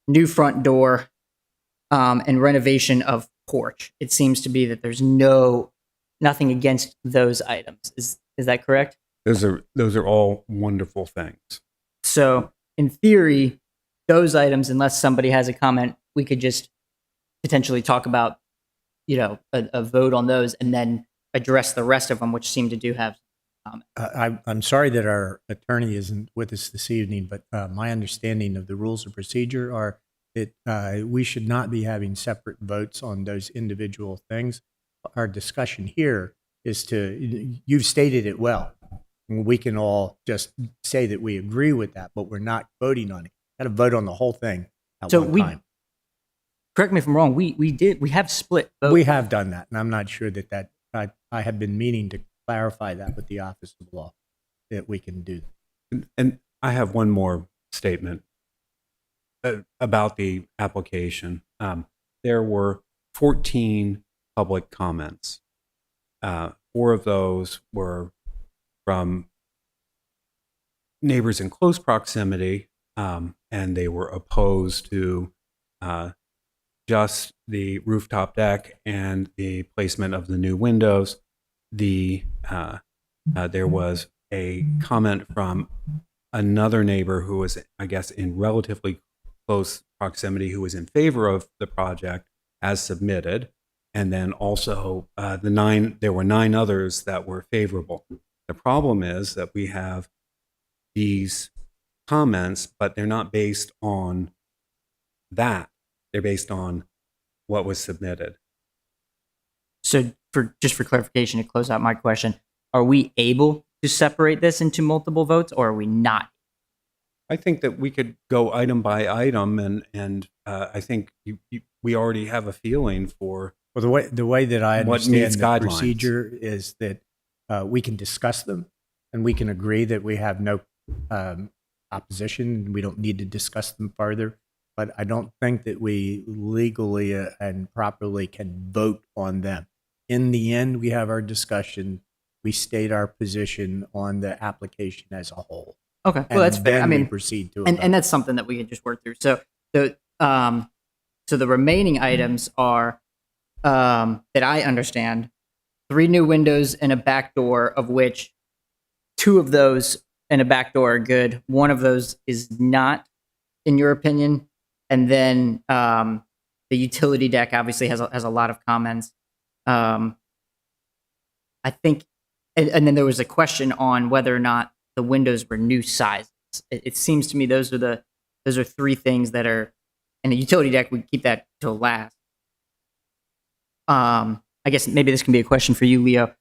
new front door, and renovation of porch. It seems to be that there's nothing against those items. Is that correct? Those are all wonderful things. So in theory, those items, unless somebody has a comment, we could just potentially talk about, a vote on those and then address the rest of them, which seem to do have comments. I'm sorry that our attorney isn't with us this evening, but my understanding of the rules of procedure are that we should not be having separate votes on those individual things. Our discussion here is you've stated it well. We can all just say that we agree with that, but we're not voting on it. Got to vote on the whole thing at So one time. Correct me if I'm wrong. We have split votes. We have done that, and I'm not sure that I have been meaning to clarify that with the Office of Law, that we can do. And I have one more statement about the application. There were 14 public comments. 4 of those were from neighbors in close proximity, and they were opposed to just the rooftop deck and the placement of the new windows. There was a comment from another neighbor who was, I guess, in relatively close proximity, who was in favor of the project as submitted. And then also there were 9 others that were favorable. The problem is that we have these comments, but they're not based on that. They're based on what was submitted. So for clarification, to close out my question, are we able to separate this into multiple votes, or are we not? I think that we could go item by item, and I think we already have a feeling for Well, the way that I what understand meets the guidelines. procedure is that we can discuss them, and we can agree that we have no opposition, and we don't need to discuss them further. But I don't think that we legally and properly can vote on them. In the end, we have our discussion. We state our position on the application as a whole. Okay, well, that's fair. Then I mean, we proceed to a and vote. that's something that we can just work through. So the remaining items are that I understand 3 new windows and a back door, of which 2 of those and a back door are good. 1 of those is not, in your opinion. And then the utility deck obviously has a lot of comments. I think, and then there was a question on whether or not the windows were new sizes. It seems to me those are 3 things that are, and the utility deck, we keep that till last. I guess maybe this can be a question for you, Leo.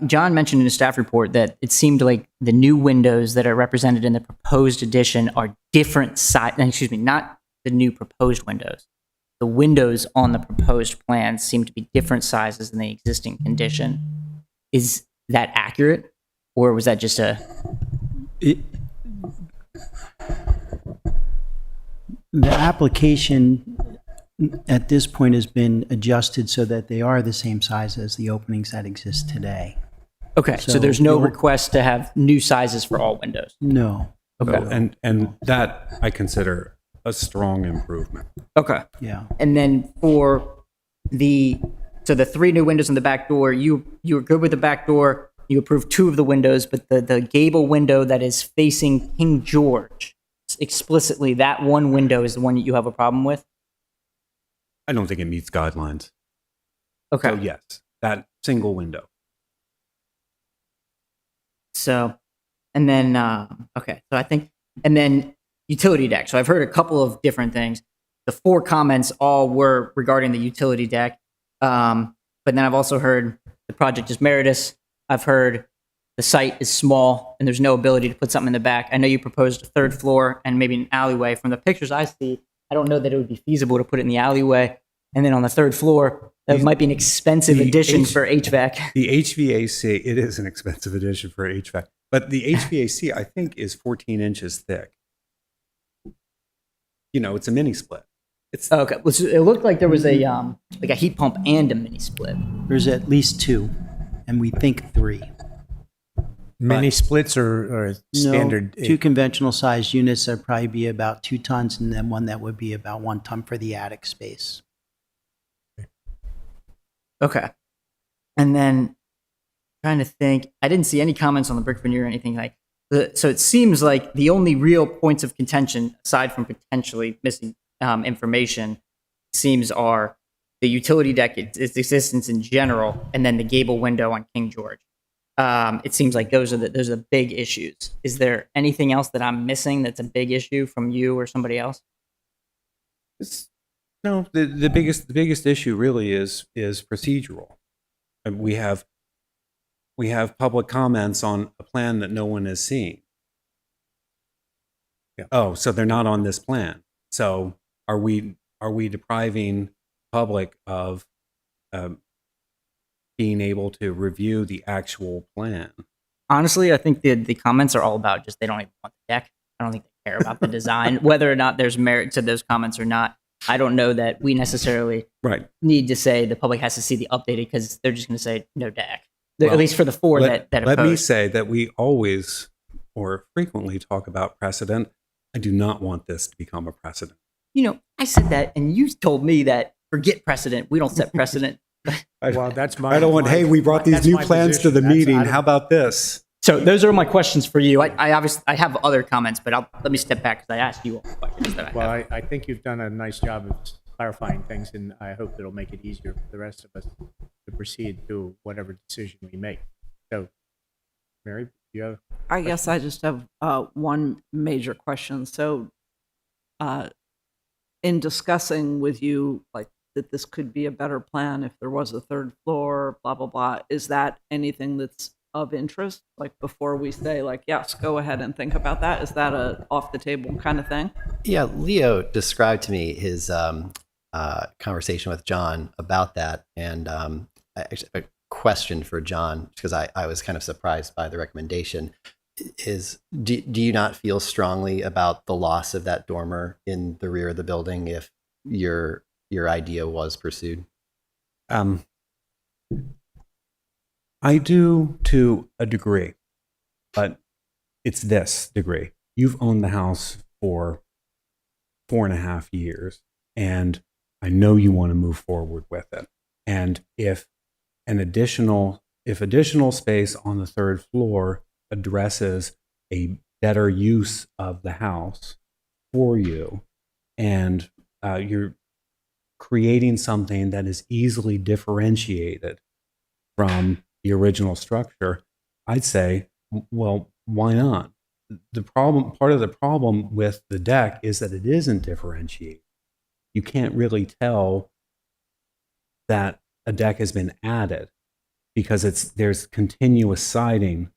John mentioned in his staff report that it seemed like the new windows that are represented in the proposed addition are different size. Excuse me, not the new proposed windows. The windows on the proposed plan seem to be different sizes than the existing condition. Is that accurate, or was that just The application at this point has been adjusted so that they are the same size as the openings that exist today. Okay, so So there's no you'll- request to have new sizes for all windows. No. Okay. And that I consider a strong improvement. Okay. Yeah. And then for the 3 new windows in the back door, you were good with the back door. You approved 2 of the windows, but the gable window that is facing King George, explicitly that one window is the one that you have a problem with. I don't think it meets guidelines. Okay. So yes, that single window. So, and then, okay. So I think, and then utility deck. So I've heard a couple of different things. The 4 comments all were regarding the utility deck. But then I've also heard the project is meritorious. I've heard the site is small and there's no ability to put something in the back. I know you proposed a 3rd floor and maybe an alleyway. From the pictures I see, I don't know that it would be feasible to put it in the alleyway. And then on the 3rd floor, that might be an expensive the addition H- for HVAC. The HVAC, it is an expensive addition for HVAC, but the HVAC I think is 14 inches thick. You know, it's a mini split. It's Okay, well, so it looked like there was a like a heat pump and a mini split. There's at least 2, and we think 3. Mini splits or standard? No, 2 conventional sized units that would probably be about 2 tons, and then one that would be about 1 ton for the attic space. Okay, and then trying to think, I didn't see any comments on the brick veneer or anything like. So it seems like the only real points of contention, aside from potentially missing information, seems are the utility deck, its existence in general, and then the gable window on King George. It seems like those are the big issues. Is there anything else that I'm missing that's a big issue from you or somebody else? no, the biggest issue really is procedural. And we have public comments on a plan that no one has seen. Yeah. Oh, so they're not on this plan. So are we depriving public of being able to review the actual plan? Honestly, I think the comments are all about just they don't even want the deck. I don't think they care about the design, whether or not there's merit to those comments or not. I don't know that we necessarily Right. need to say the public has to see the updated because they're just going to say no deck. Well, At least for the 4 that Let me opposed. say that we always or frequently talk about precedent. I do not want this to become a precedent. You know, I said that, and you told me that forget precedent. We don't set precedent. Well, that's my. I don't want, my- hey, we brought these that's new my plans to position. the That's- meeting. I don't- How about this? So those are my questions for you. I obviously I have other comments, but let me step back because I asked you all the questions that I Well, have. I think you've done a nice job of clarifying things, and I hope it'll make it easier for the rest of us to proceed to whatever decision we make. So, Mary, you have? I guess I just have one major question. So, in discussing with you, like that this could be a better plan if there was a 3rd floor, blah, blah, blah, is that anything that's of interest? Like before we say like, yes, go ahead and think about that. Is that a off the table kind of thing? Yeah, Leo described to me his conversation with John about that, and actually, a question for John, because I was kind of surprised by the recommendation. Is do you not feel strongly about the loss of that dormer in the rear of the building if your idea was pursued? I do to a degree, but it's this degree. You've owned the house for 4.5 years, and I know you want to move forward with it. And if additional space on the 3rd floor addresses a better use of the house for you, and you're creating something that is easily differentiated from the original structure, I'd say, well, why not? Part of the problem with the deck is that it isn't differentiated. You can't really tell that a deck has been added because there's continuous siding.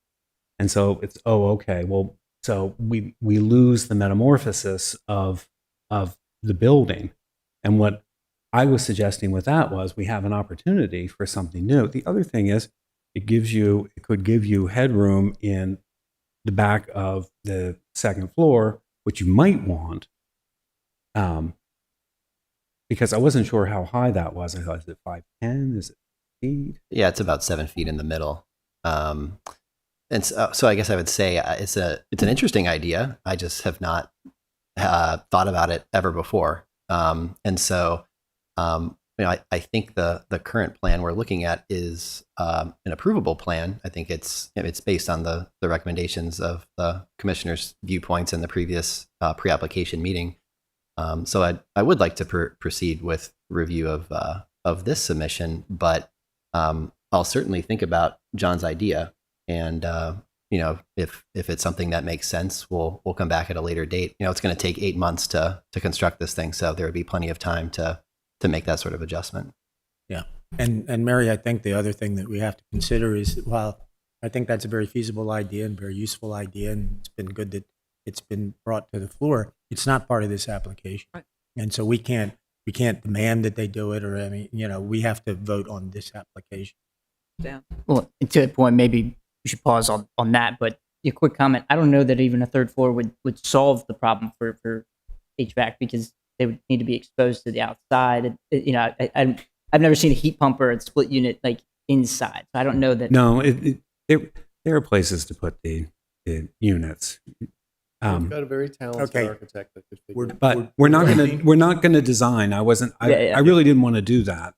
And so it's, oh, okay, well, so we lose the metamorphosis of the building. And what I was suggesting with that was we have an opportunity for something new. The other thing is it could give you headroom in the back of the 2nd floor, which you might want. because I wasn't sure how high that was. I thought, is it 5'10"? Is it feet? Yeah, it's about 7 feet in the middle. And so I guess I would say it's an interesting idea. I just have not thought about it ever before. And so, I think the current plan we're looking at is an approvable plan. I think it's based on the recommendations of the commissioner's viewpoints in the previous pre-application meeting. So I would like to proceed with review of this submission, but I'll certainly think about John's idea. And if it's something that makes sense, we'll come back at a later date. It's going to take 8 months to construct this thing, so there would be plenty of time to make that sort of adjustment. Yeah. And Mary, I think the other thing that we have to consider is, while I think that's a very feasible idea and very useful idea, and it's been good that it's been brought to the floor, it's not part of this application. Right. And so we can't demand that they do it, or we have to vote on this application. Dan. Well, to the point, maybe we should pause on that. But a quick comment: I don't know that even a third floor would solve the problem for HVAC, because they would need to be exposed to the outside. I've never seen a heat pump or a split unit like inside, so I don't know that. No, there are places to put the units. We've got a very talented Okay. architect that could figure it out. But we're not gonna design. I really didn't want to do that.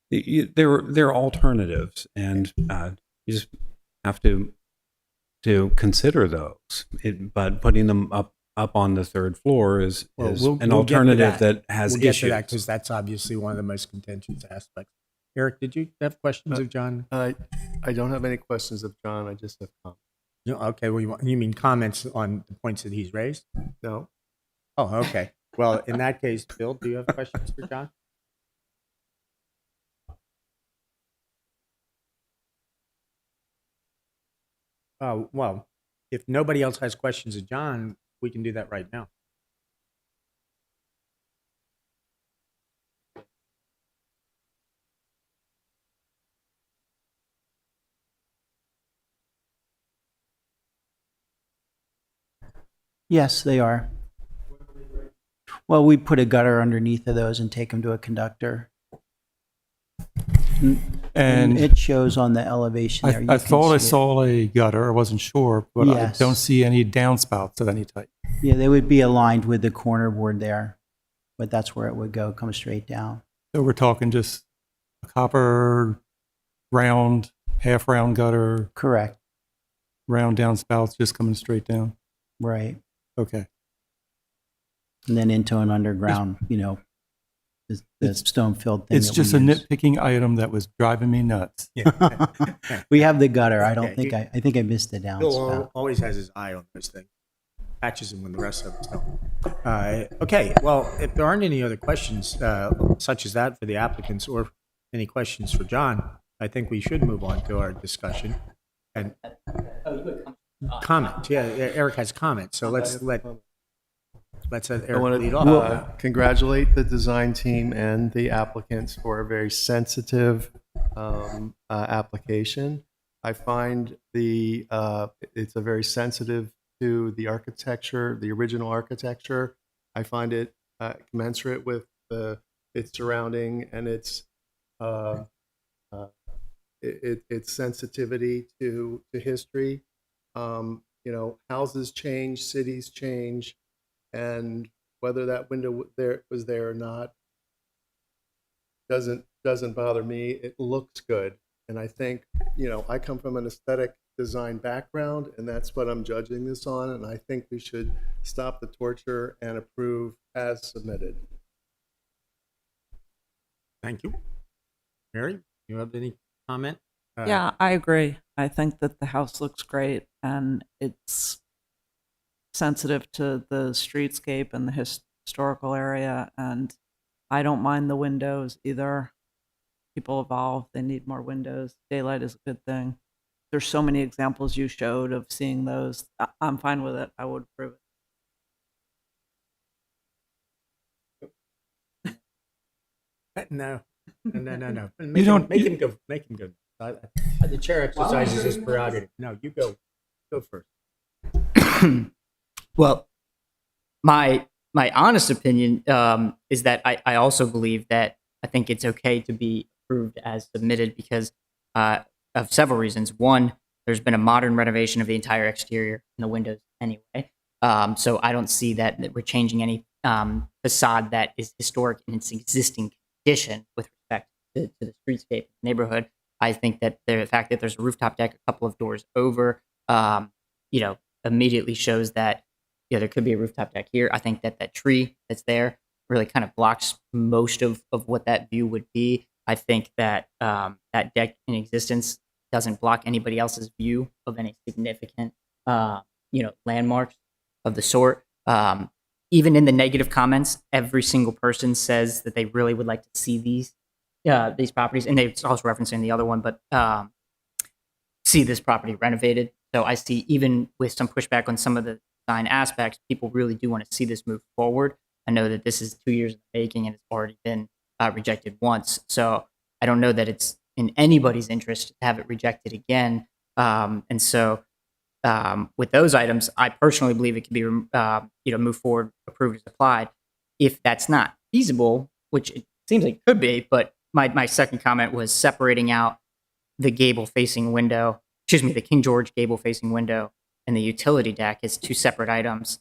There are alternatives, and you just have to consider those. But putting them up on the third floor is We'll an get to alternative that has we'll get issues. to that, because that's obviously one of the most contentious aspects. Eric, did you have questions of John? I don't have any questions of John. I just have comments. Okay, well, you mean comments on the points that he's raised? No. Oh, okay. Well, in that case, Bill, do you have questions for John? Well, if nobody else has questions of John, we can do that right now. Yes, they are. Well, we put a gutter underneath of those and take them to a conductor. And it shows on the elevation there. You I can thought I see it. saw a gutter. I wasn't sure, but Yes. I don't see any downspouts of any type. Yeah, they would be aligned with the corner board there, but that's where it would go, come straight down. So we're talking just a copper round, half round gutter, Correct, round downspouts just coming straight down. right. Okay. And then into an underground, the stone-filled thing. It's that just we a use. nitpicking item that was driving me nuts. We have the gutter. I don't Okay, think I missed the Bill downspout. always has his eye on those things. Catches them when the rest of us don't. Okay, well, if there aren't any other questions such as that for the applicants, or any questions for John, I think we should move on to our discussion. And comments, yeah, Eric has comments, so let's let I Eric want lead to off. congratulate the design team and the applicants for a very sensitive application. I find it's a very sensitive to the architecture, the original architecture. I find it commensurate with its surrounding and its sensitivity to history. Houses change, cities change, and whether that window was there or not doesn't bother me. It looks good, and I think I come from an aesthetic design background, and that's what I'm judging this on. And I think we should stop the torture and approve as submitted. Thank you. Mary, you have any comment? Yeah, I agree. I think that the house looks great and it's sensitive to the streetscape and the historical area. And I don't mind the windows either. People evolve, they need more windows. Daylight is a good thing. There's so many examples you showed of seeing those. I'm fine with it. I would approve it. No. You don't- Make him go. Make him go. The chair exercises his prerogative. No, you go. Go first. Well, my my honest opinion is that I also believe that I think it's okay to be approved as submitted because of several reasons. One, there's been a modern renovation of the entire exterior and the windows anyway. So I don't see that we're changing any facade that is historic in its existing condition with respect to the streetscape neighborhood. I think that the fact that there's a rooftop deck a couple of doors over, immediately shows that there could be a rooftop deck here. I think that that tree that's there really kind of blocks most of what that view would be. I think that that deck in existence doesn't block anybody else's view of any significant, landmarks of the sort. Even in the negative comments, every single person says that they really would like to see these properties, and they're also referencing the other one, but see this property renovated. So I see, even with some pushback on some of the design aspects, people really do want to see this move forward. I know that this is 2 years in the making and it's already been rejected once. So I don't know that it's in anybody's interest to have it rejected again. And so with those items, I personally believe it can be, moved forward, approved as applied. If that's not feasible, which it seems like it could be, but my second comment was separating out the the King George gable facing window and the utility deck as two separate items,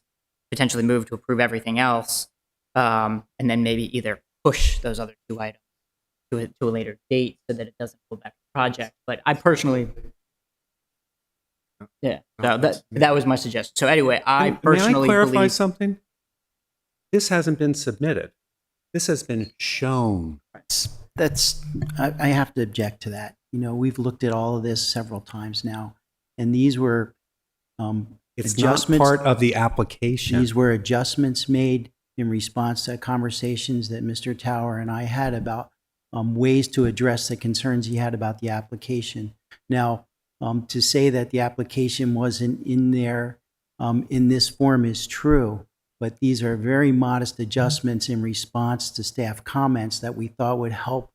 potentially move to approve everything else, and then maybe either push those other two items to a later date so that it doesn't pull back the project. But I personally, that was my suggestion. So anyway, I personally May I clarify believe something? This hasn't been submitted. This has been shown. I have to object to that. We've looked at all of this several times now, and these were It's not adjustments. part of the application. These were adjustments made in response to conversations that Mr. Tower and I had about ways to address the concerns he had about the application. Now, to say that the application wasn't in there in this form is true, but these are very modest adjustments in response to staff comments that we thought would help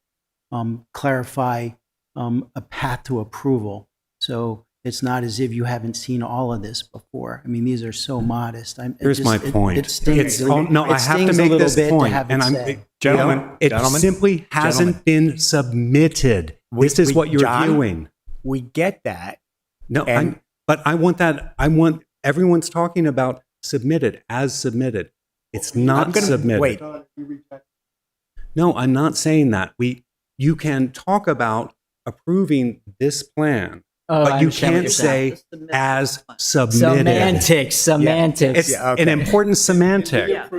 clarify a path to approval. So it's not as if you haven't seen all of this before. I mean, these are so modest. Here's my point. It stings. I have to make this point, Gentlemen, it simply hasn't been submitted. This is what you're John, viewing. We get that. No, And- but I want that. I want everyone's talking about submitted as submitted. It's not submitted. Wait. No, I'm not saying that. You can talk about approving this plan, I but you understand what can't you're saying. say as submitted. Semantics. It's Yeah, okay. an important semantic. Yeah.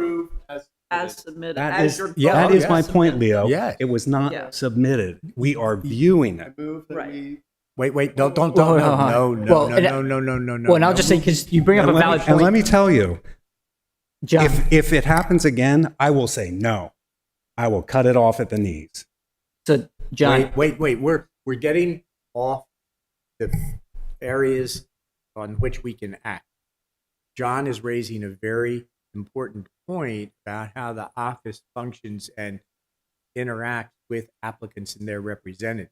As submitted. That as is, your yeah, that vote is my as point, submitted. Leo. Yeah. It was not Yeah. submitted. We are viewing it. Right. Wait, don't, Well, no, well, no. Well, and I'll just say, because you bring up a valid And let point, me tell you, John. if it happens again, I will say no. I will cut it off at the knees. So, John, Wait. We're getting off the areas on which we can act. John is raising a very important point about how the office functions and interacts with applicants and their representatives.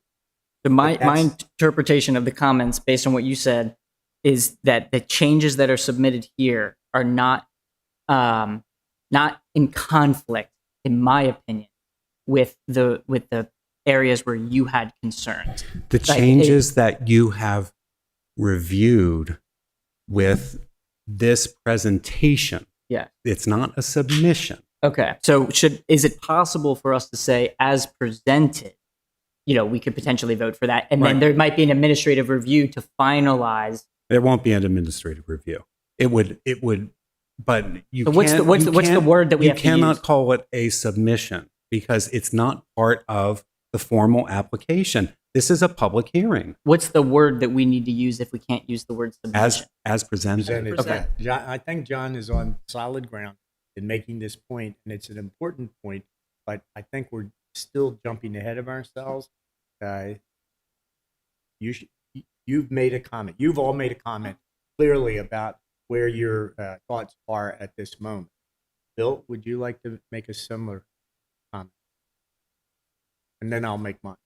So my But that's- interpretation of the comments, based on what you said, is that the changes that are submitted here are not in conflict, in my opinion, with the areas where you had concerns. The Like, changes that you have reviewed with this presentation, Yeah. it's not a submission. Okay. So is it possible for us to say, as presented, we could potentially vote for that, and then Right. there might be an administrative review to finalize. There won't be an administrative review. It would, but you So what's can't. what's the word that we you have to cannot use? call it a submission because it's not part of the formal application. This is a public hearing What's the word that we need to use if we can't use the word submission? as presented. Presented. Present. Okay. John, I think John is on solid ground in making this point, and it's an important point, but I think we're still jumping ahead of ourselves. You've made a comment. You've all made a comment clearly about where your thoughts are at this moment. Bill, would you like to make a similar comment? And then I'll make mine.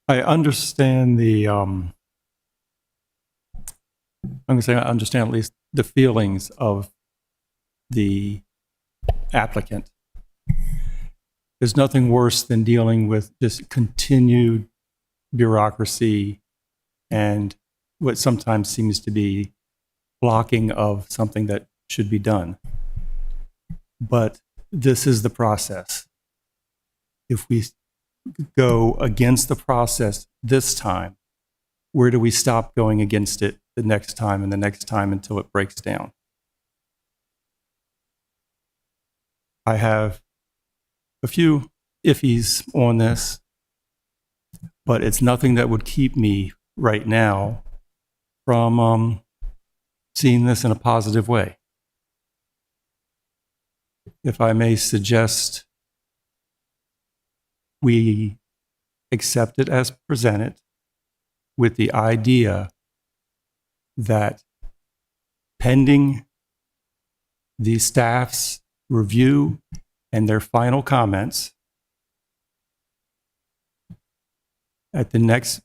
I understand I'm going to say I understand at least the feelings of the applicant. There's nothing worse than dealing with just continued bureaucracy and what sometimes seems to be blocking of something that should be done. But this is the process. If we go against the process this time, where do we stop going against it the next time and the next time until it breaks down? I have a few iffies on this, but it's nothing that would keep me right now from seeing this in a positive way. If I may suggest, we accept it as presented with the idea that pending the staff's review and their final comments, at the next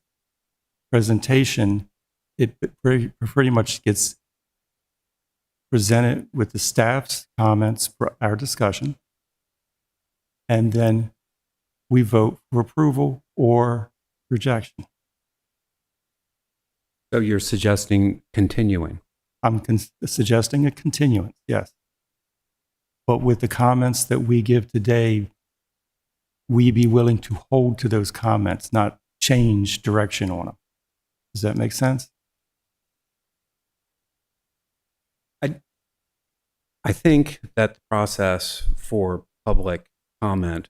presentation, it pretty much gets presented with the staff's comments for our discussion, and then we vote for approval or rejection. So you're suggesting continuing? I'm suggesting a continuance, yes. But with the comments that we give today, we be willing to hold to those comments, not change direction on them. Does that make sense? I think that the process for public comment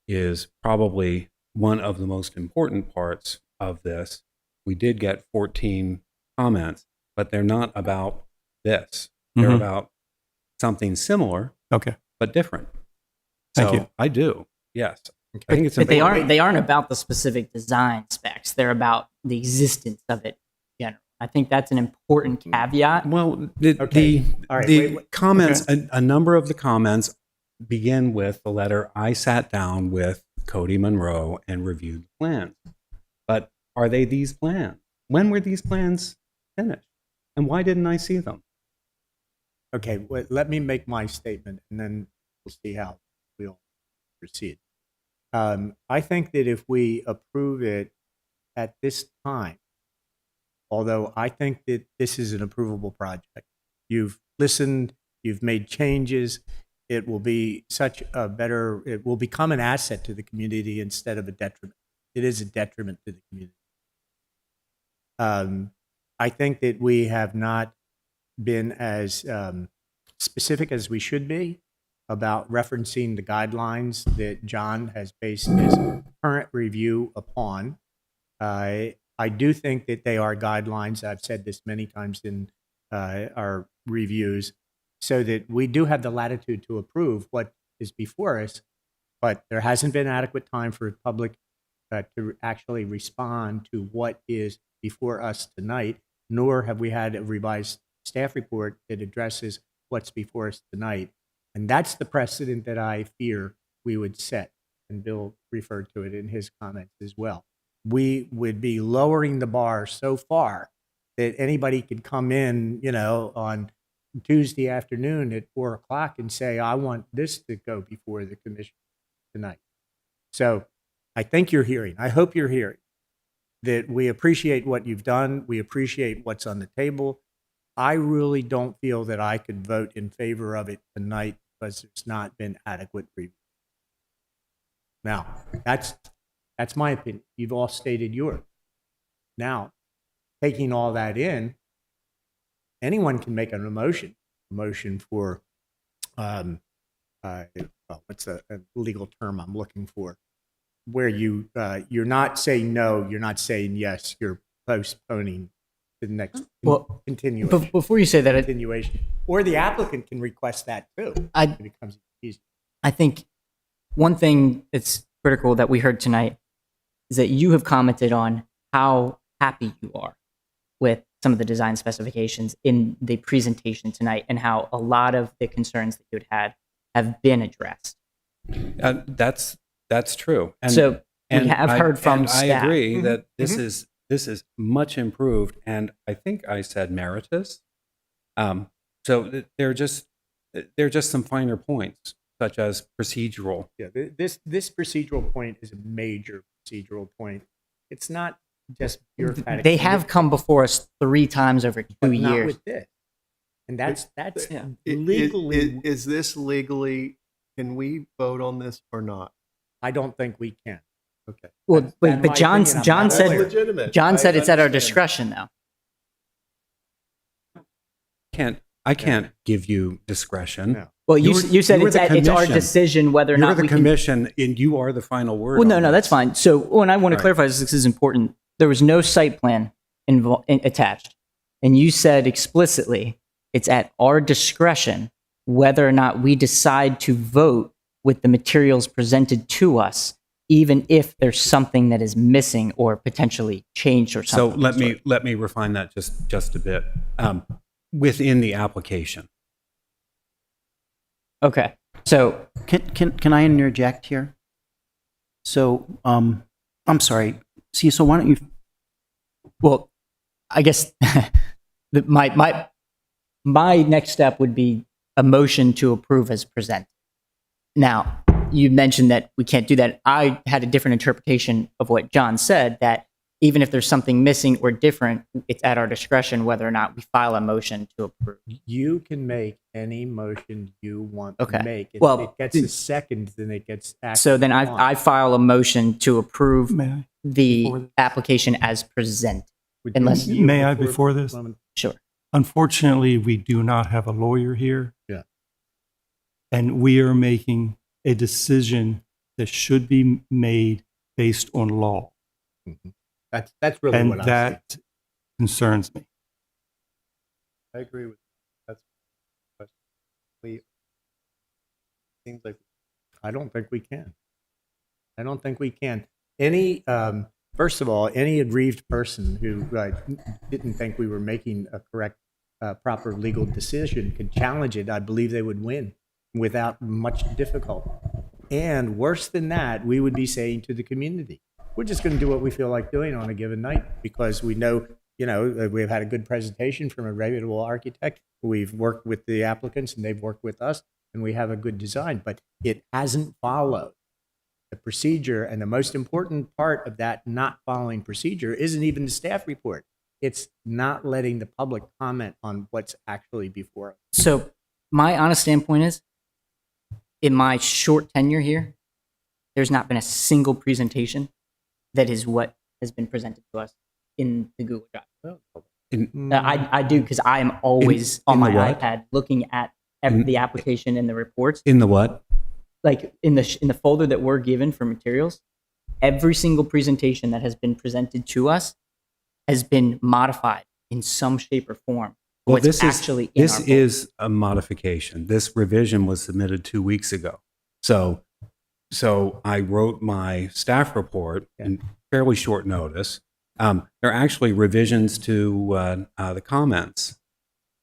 is probably one of the most important parts of this. We did get 14 comments, but they're not about this. They're Mhm. about something similar, Okay. but different. Thank So you. I do, yes. I think it's But important. they aren't about the specific design specs. They're about the existence of it in general. I think that's an important caveat. Well, Okay. All right, the wait. comments, a number of the comments begin with the letter, I sat down with Cody Monroe and reviewed the plans. But are they these plans? When were these plans finished? And why didn't I see them? Okay, let me make my statement, and then we'll see how we'll proceed. I think that if we approve it at this time, although I think that this is an approvable project, you've listened, you've made changes, it will be it will become an asset to the community instead of a detriment. It is a detriment to the community. I think that we have not been as specific as we should be about referencing the guidelines that John has based his current review upon. I do think that they are guidelines. I've said this many times in our reviews, so that we do have the latitude to approve what is before us, but there hasn't been adequate time for the public to actually respond to what is before us tonight, nor have we had a revised staff report that addresses what's before us tonight. And that's the precedent that I fear we would set, and Bill referred to it in his comments as well. We would be lowering the bar so far that anybody could come in, on Tuesday afternoon at 4:00 and say, I want this to go before the commission tonight. So I think you're hearing, I hope you're hearing that we appreciate what you've done. We appreciate what's on the table. I really don't feel that I could vote in favor of it tonight because there's not been adequate review. Now, that's my opinion. You've all stated yours. Now, taking all that in, anyone can make an motion for, what's the legal term I'm looking for, where you're not saying no, you're not saying yes, you're postponing to the next continuation. Before you say that, continuation, or the applicant can request that too. It becomes easy. I think one thing that's critical that we heard tonight is that you have commented on how happy you are with some of the design specifications in the presentation tonight, and how a lot of the concerns that you had have been addressed. That's true. And, so we have heard from and staff. I agree that this is much improved, and I think I said meritorious. So there are just some finer points such as procedural. Yeah, this procedural point is a major procedural point. It's not just bureaucratic. They have come before us 3 times over 2 but not years. with this. And that's Yeah. legally. Is this legally, can we vote on this or not? I don't think we can. Okay. Well, That's but my John opinion. I'm John not a said lawyer. Legitimate. John said I it's at our understand. discretion though. I can't give you discretion. No. Well, You you said were it's the it's our commission. decision whether or You're not the we can. commission, and you are the final word. Well, no, on no, that's this. fine. So, and I want to Right. clarify this is important. There was no site plan attached, and you said explicitly it's at our discretion whether or not we decide to vote with the materials presented to us, even if there's something that is missing or potentially changed or So something. let me refine that just a bit. Within the application. Okay, so Can I interject here? So, I'm sorry. See, so why don't you, well, I guess my next step would be a motion to approve as presented. Now, you mentioned that we can't do that. I had a different interpretation of what John said, that even if there's something missing or different, it's at our discretion whether or not we file a motion to approve. You can make any motion you want Okay. to make. If Well, it gets a second, then it gets acted So then upon. I file a motion to approve May I? the Before this? application as presented. Would unless- you May I before this? Sure. Unfortunately, we do not have a lawyer here. Yeah. And we are making a decision that should be made based on law. That's really And what I see. that concerns me. I agree with that's we seems like I don't think we can. I don't think we can. Any, first of all, any aggrieved person who didn't think we were making a correct, proper legal decision could challenge it. I believe they would win without much difficulty. And worse than that, we would be saying to the community, we're just going to do what we feel like doing on a given night because we know, we've had a good presentation from a reputable architect. We've worked with the applicants and they've worked with us and we have a good design, but it hasn't followed the procedure. And the most important part of that not following procedure isn't even the staff report. It's not letting the public comment on what's actually before us. So my honest standpoint is, in my short tenure here, there's not been a single presentation that is what has been presented to us in the Google Drive. I do because I am always on in the my what? iPad looking at the application and the reports. In the what? Like in the folder that we're given for materials, every single presentation that has been presented to us has been modified in some shape or form. Well, What's this actually in our this folder. is a modification. This revision was submitted 2 weeks ago. So I wrote my staff report in fairly short notice. There are actually revisions to the comments,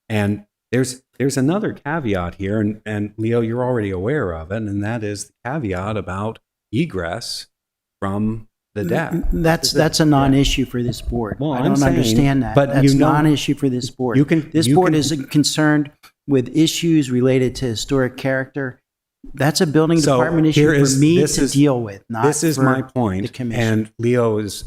and there's another caveat here, and Leo, you're already aware of it, and that is the caveat about egress from the deck. that's a non-issue for this board. Well, I I'm don't saying, understand that. but That's you know- non-issue for this board. This you board can- is concerned with issues related to historic character. That's a building So department issue here is- for me this to is- deal with, not This is for my the point, commission. and Leo is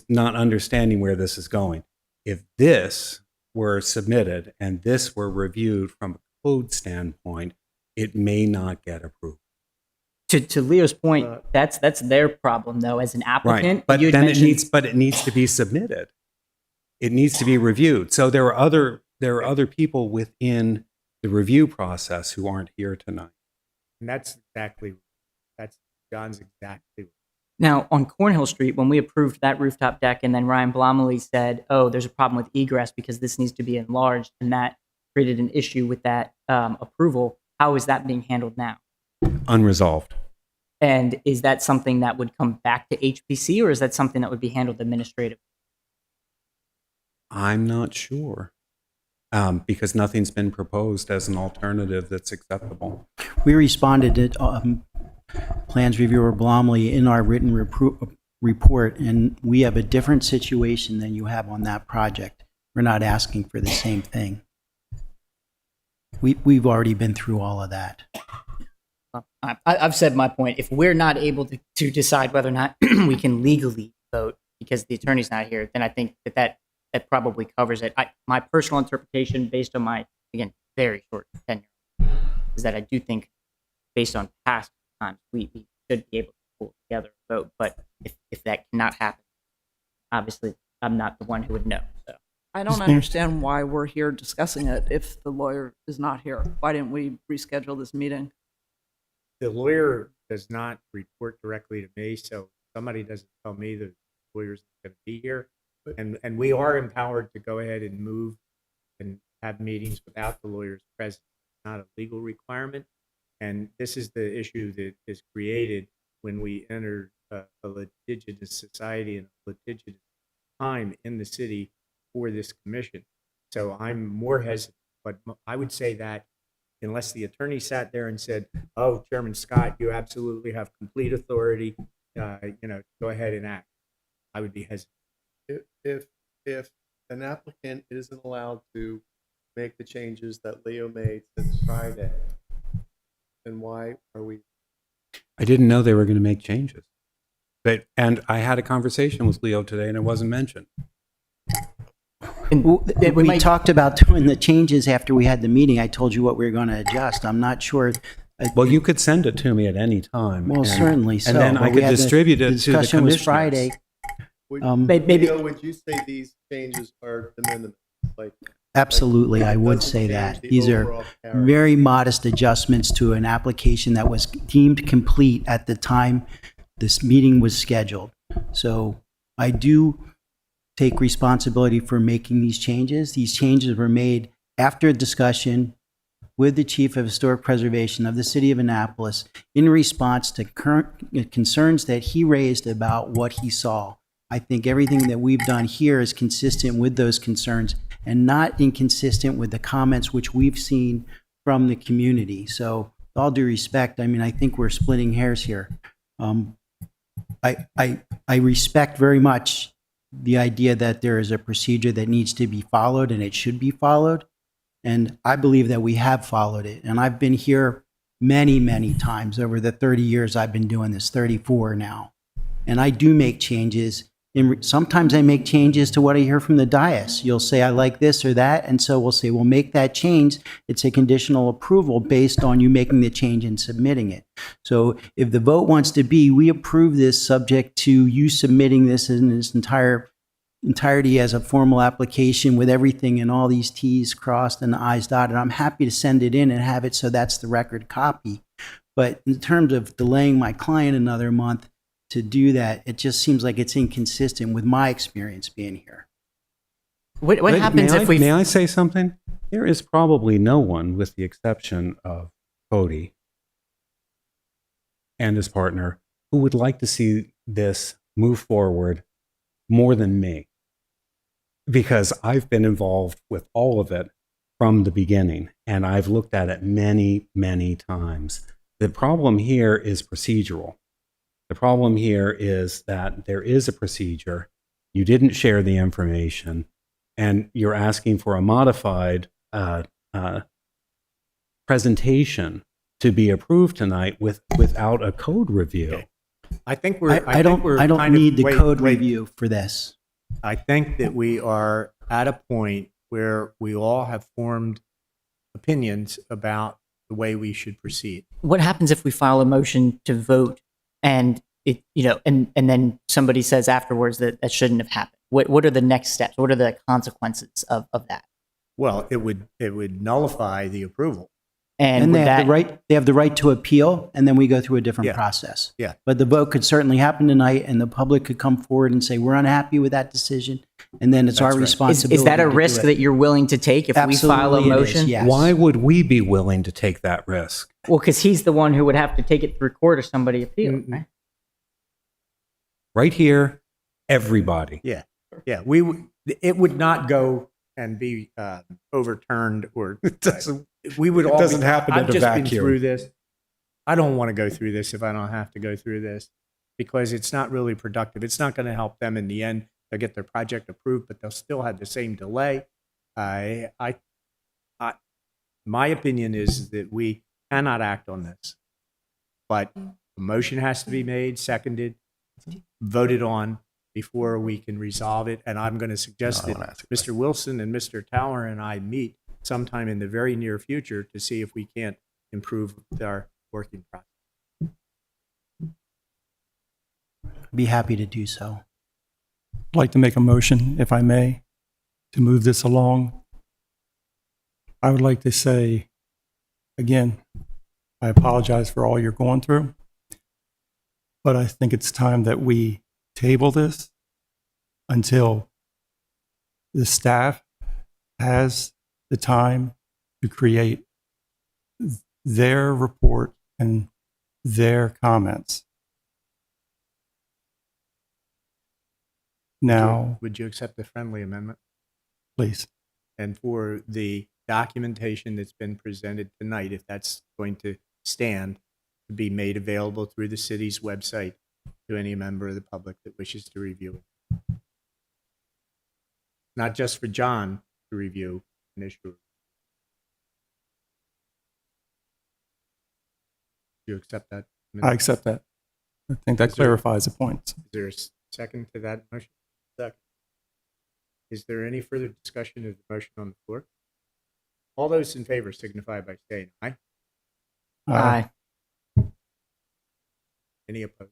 not understanding where this is going. If this were submitted and this were reviewed from a code standpoint, it may not get approved. To Leo's point, that's their problem though. As an applicant, Right, but you had then mentioned- it needs to be submitted. It needs to be reviewed. So there are other people within the review process who aren't here tonight. And that's John's exactly. Now, on Cornhill Street, when we approved that rooftop deck, and then Ryan Blomley said, oh, there's a problem with egress because this needs to be enlarged, and that created an issue with that approval, how is that being handled now? Unresolved. And is that something that would come back to HPC, or is that something that would be handled administratively? I'm not sure. Because nothing's been proposed as an alternative that's acceptable. We responded to plans reviewer Blomley in our written report, and we have a different situation than you have on that project. We're not asking for the same thing. We've already been through all of that. I've said my point. If we're not able to decide whether or not we can legally vote because the attorney's not here, then I think that probably covers it. My personal interpretation, based on my, again, very short tenure, is that I do think, based on past times, we should be able to pull together a vote. But if that cannot happen, obviously I'm not the one who would know. So. I don't Mr. Mayor? understand why we're here discussing it if the lawyer is not here. Why didn't we reschedule this meeting? The lawyer does not report directly to me, so somebody doesn't tell me that the lawyer's going to be here. And we are empowered to go ahead and move and have meetings without the lawyer's presence. It's not a legal requirement. And this is the issue that is created when we enter a litigious society and a litigious time in the city for this commission. So I'm more hesitant, but I would say that unless the attorney sat there and said, "Oh, Chairman Scott, you absolutely have complete authority, go ahead and act," I would be hesitant. If an applicant isn't allowed to make the changes that Leo made since Friday, then why are we? I didn't know they were going to make changes. And I had a conversation with Leo today, and it wasn't mentioned. We talked about doing the changes after we had the meeting. I told you what we were going to adjust. I'm not sure. Well, you could send it to me at any time. Well, certainly so. And then but I we could had distribute the it to the discussion was commissioners. Friday. Maybe- Leo, would you say these changes are de minimis? Like, Absolutely, I would doesn't say change that. the These are overall character. very modest adjustments to an application that was deemed complete at the time this meeting was scheduled. So I do take responsibility for making these changes. These changes were made after a discussion with the Chief of Historic Preservation of the City of Annapolis in response to current concerns that he raised about what he saw. I think everything that we've done here is consistent with those concerns and not inconsistent with the comments which we've seen from the community. So with all due respect, I mean, I think we're splitting hairs here. I respect very much the idea that there is a procedure that needs to be followed and it should be followed. And I believe that we have followed it. And I've been here many, many times over the 30 years I've been doing this, 34 now. And I do make changes. And sometimes I make changes to what I hear from the dais. You'll say, I like this or that. And so we'll say, well, make that change. It's a conditional approval based on you making the change and submitting it. So if the vote wants to be, we approve this subject to you submitting this in its entirety as a formal application with everything and all these T's crossed and the I's dotted, I'm happy to send it in and have it so that's the record copy. But in terms of delaying my client another month, to do that, it just seems like it's inconsistent with my experience being here. What But happens if we? May I say something? There is probably no one, with the exception of Cody and his partner, who would like to see this move forward more than me. Because I've been involved with all of it from the beginning, and I've looked at it many, many times. The problem here is procedural. The problem here is that there is a procedure. You didn't share the information, and you're asking for a modified presentation to be approved tonight without a code review. Okay. I think we're. I don't need the code review for this. I think that we are at a point where we all have formed opinions about the way we should proceed. What happens if we file a motion to vote and it, and then somebody says afterwards that that shouldn't have happened? What are the next steps? What are the consequences of that? Well, it would nullify the approval. And would they have the right to appeal, and then we go through a different Yeah. process. Yeah. But the vote could certainly happen tonight, and the public could come forward and say, we're unhappy with that decision, and then it's our That's right. responsibility. Is that a to do risk it. that you're willing to take if we file a Absolutely it is, motion? yes. Why would we be willing to take that risk? Well, because he's the one who would have to take it through court if somebody appealed, right? Right here, everybody. Yeah. It would not go and be overturned, or It doesn't, we would it all. doesn't happen in I've a just been vacuum. through this. I don't want to go through this if I don't have to go through this, because it's not really productive. It's not going to help them in the end. They'll get their project approved, but they'll still have the same delay. My opinion is that we cannot act on this. but a motion has to be made, seconded, voted on before we can resolve it. And I'm going to suggest No, I wanna that ask a Mr. Wilson and Mr. Tower and I meet sometime in the very near future to see if we can't improve our working process. Be happy to do so. I'd like to make a motion, if I may, to move this along. I would like to say, again, I apologize for all you're going through, but I think it's time that we table this until the staff has the time to create their report and their comments. Now, Would you accept the friendly amendment? please. And for the documentation that's been presented tonight, if that's going to stand, to be made available through the city's website to any member of the public that wishes to review it. Not just for John to review an issue. Do you accept that? I accept that. I think that Is there- clarifies the points. Is there a second to that motion? Second. Is there any further discussion of the motion on the floor? All those in favor signify by saying aye. Aye. Any opposed?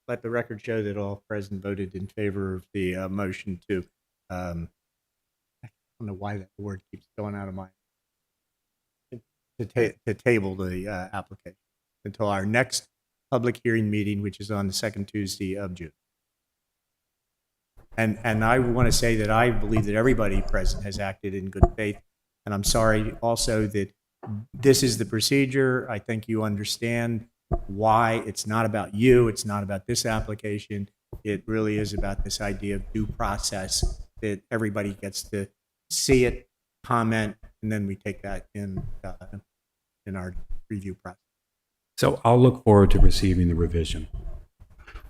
Let the record show that all present voted in favor of the motion to, I don't know why that word keeps going out of my, to table the application until our next public hearing meeting, which is on the second Tuesday of June. And I want to say that I believe that everybody present has acted in good faith. And I'm sorry also that this is the procedure. I think you understand why it's not about you. It's not about this application. It really is about this idea of due process, that everybody gets to see it, comment, and then we take that in our review process. So I'll look forward to receiving the revision.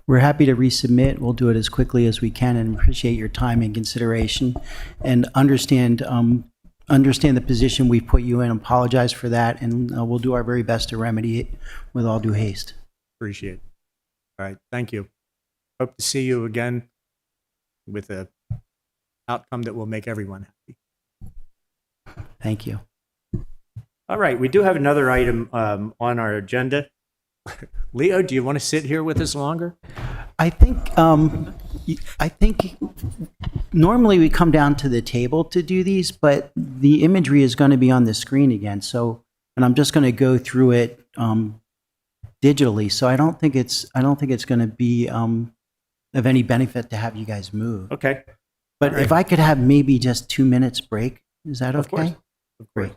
We're happy to resubmit. We'll do it as quickly as we can and appreciate your time and consideration and understand the position we've put you in. Apologize for that, and we'll do our very best to remedy it with all due haste. Appreciate it. All right. Thank you. Hope to see you again with a outcome that will make everyone happy. Thank you. All right. We do have another item on our agenda. Leo, do you want to sit here with us longer? I think normally we come down to the table to do these, but the imagery is going to be on the screen again. So, and I'm just going to go through it digitally. So I don't think it's going to be of any benefit to have you guys move. Okay. But All right. if I could have maybe just 2 minutes break, is that Of okay? course. Of course.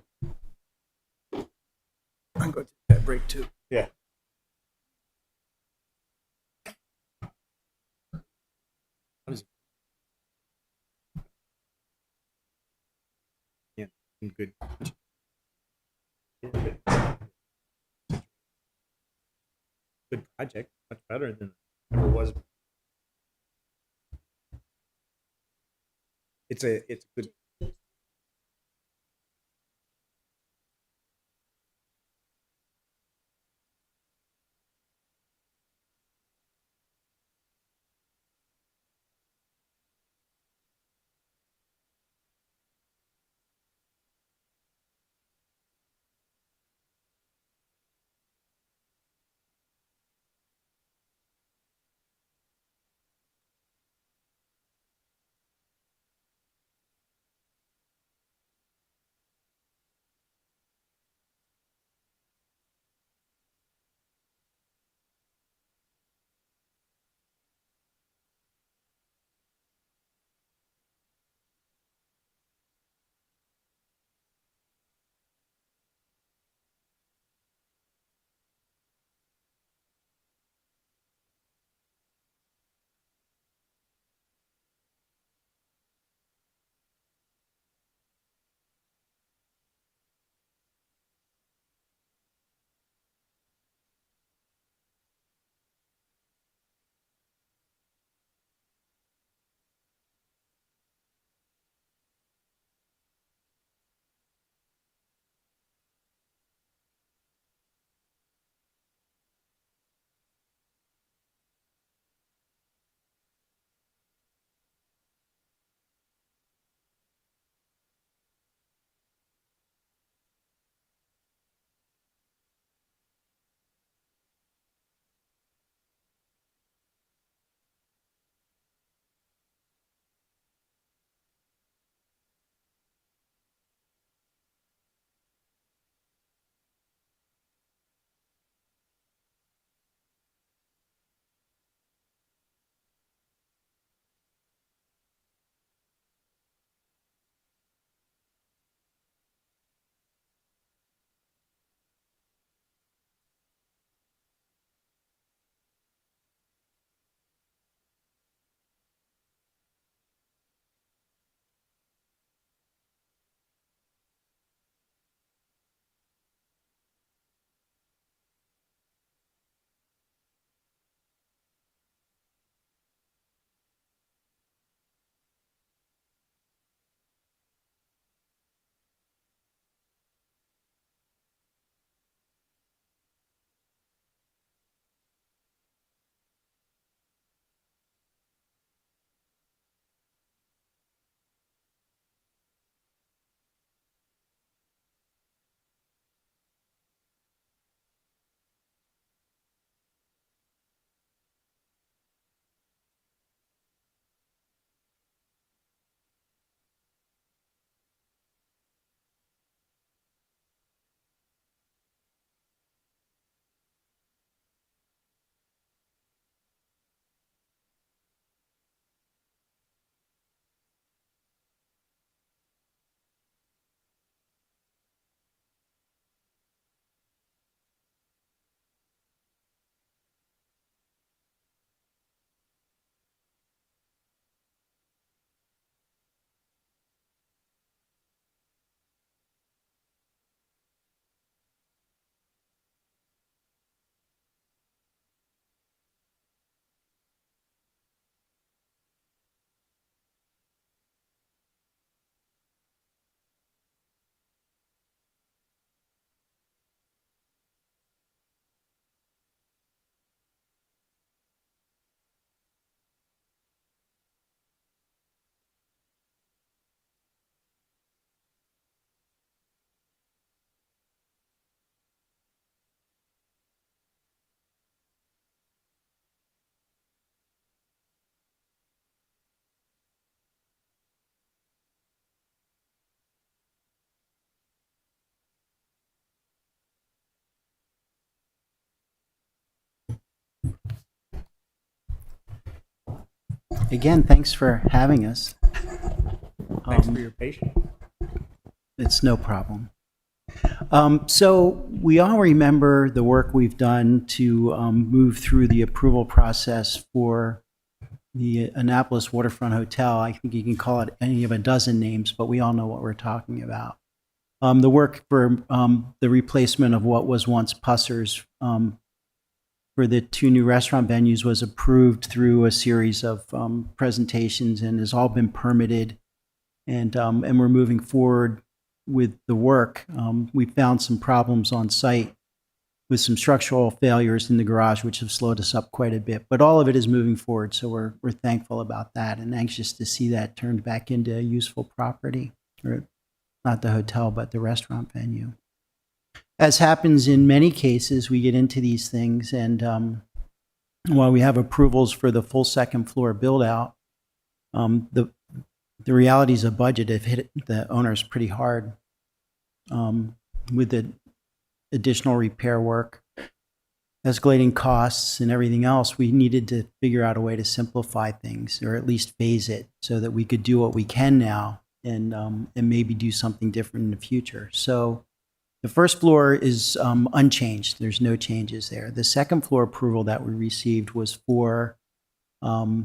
Great. I'm going to take that break too. Yeah. Yeah, good. Good project, much better than it ever was. It's a good. again, thanks for having us. Thanks for your patience. It's no problem. So we all remember the work we've done to move through the approval process for the Annapolis Waterfront Hotel. I think you can call it any of a dozen names, but we all know what we're talking about. The work for the replacement of what was once Pusser's for the 2 new restaurant venues was approved through a series of presentations and has all been permitted. And we're moving forward with the work. We found some problems on site with some structural failures in the garage, which have slowed us up quite a bit. But all of it is moving forward, so we're thankful about that and anxious to see that turned back into a useful property, or not the hotel, but the restaurant venue. As happens in many cases, we get into these things, and while we have approvals for the full second floor build out, the realities of budget have hit the owners pretty hard with the additional repair work, escalating costs, and everything else. We needed to figure out a way to simplify things, or at least phase it, so that we could do what we can now and maybe do something different in the future. So the first floor is unchanged. There's no changes there. The second floor approval that we received was for the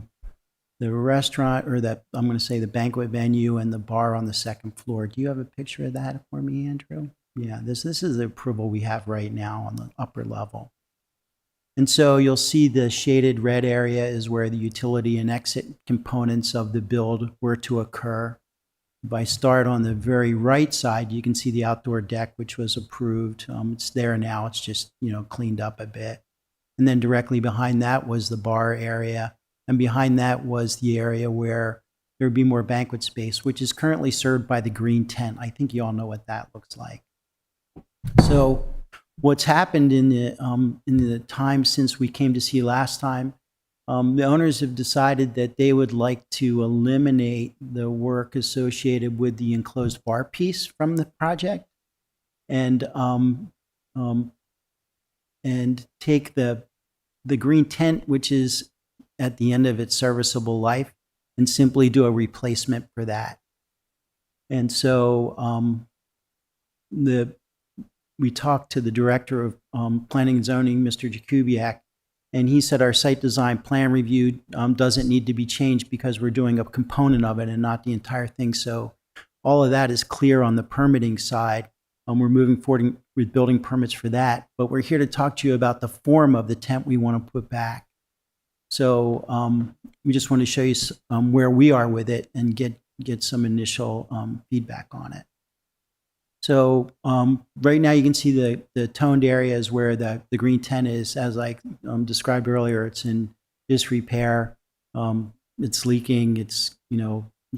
restaurant, or that I'm going to say the banquet venue and the bar on the second floor. Do you have a picture of that for me, Andrew? Yeah, this is the approval we have right now on the upper level. And so you'll see the shaded red area is where the utility and exit components of the build were to occur. If I start on the very right side, you can see the outdoor deck, which was approved. It's there now. It's just, cleaned up a bit. And then directly behind that was the bar area. And behind that was the area where there would be more banquet space, which is currently served by the green tent. I think you all know what that looks like. So what's happened in the time since we came to see last time, the owners have decided that they would like to eliminate the work associated with the enclosed bar piece from the project, and take the green tent, which is at the end of its serviceable life, and simply do a replacement for that. And so we talked to the director of planning and zoning, Mr. Jakubiak, and he said our site design plan review doesn't need to be changed because we're doing a component of it and not the entire thing. So all of that is clear on the permitting side. We're moving forward with building permits for that. But we're here to talk to you about the form of the tent we want to put back. So we just want to show you where we are with it and get some initial feedback on it. So right now you can see the toned areas where the green tent is, as I described earlier. It's in disrepair. It's leaking. It's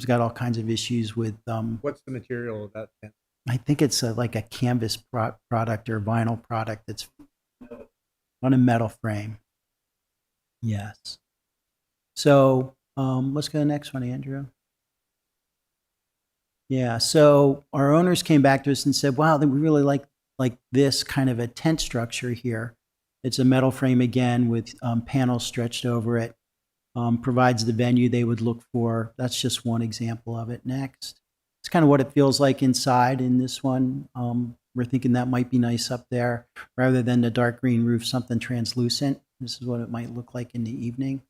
got all kinds of issues with. What's the material of that tent? I think it's like a canvas product or vinyl product that's on a metal frame. Yes. So let's go to the next one, Andrew. Yeah, so our owners came back to us and said, wow, we really like this kind of a tent structure here. It's a metal frame again with panels stretched over it. Provides the venue they would look for. That's just one example of it. Next. It's kind of what it feels like inside in this one. We're thinking that might be nice up there. Rather than the dark green roof, something translucent. This is what it might look like in the evening.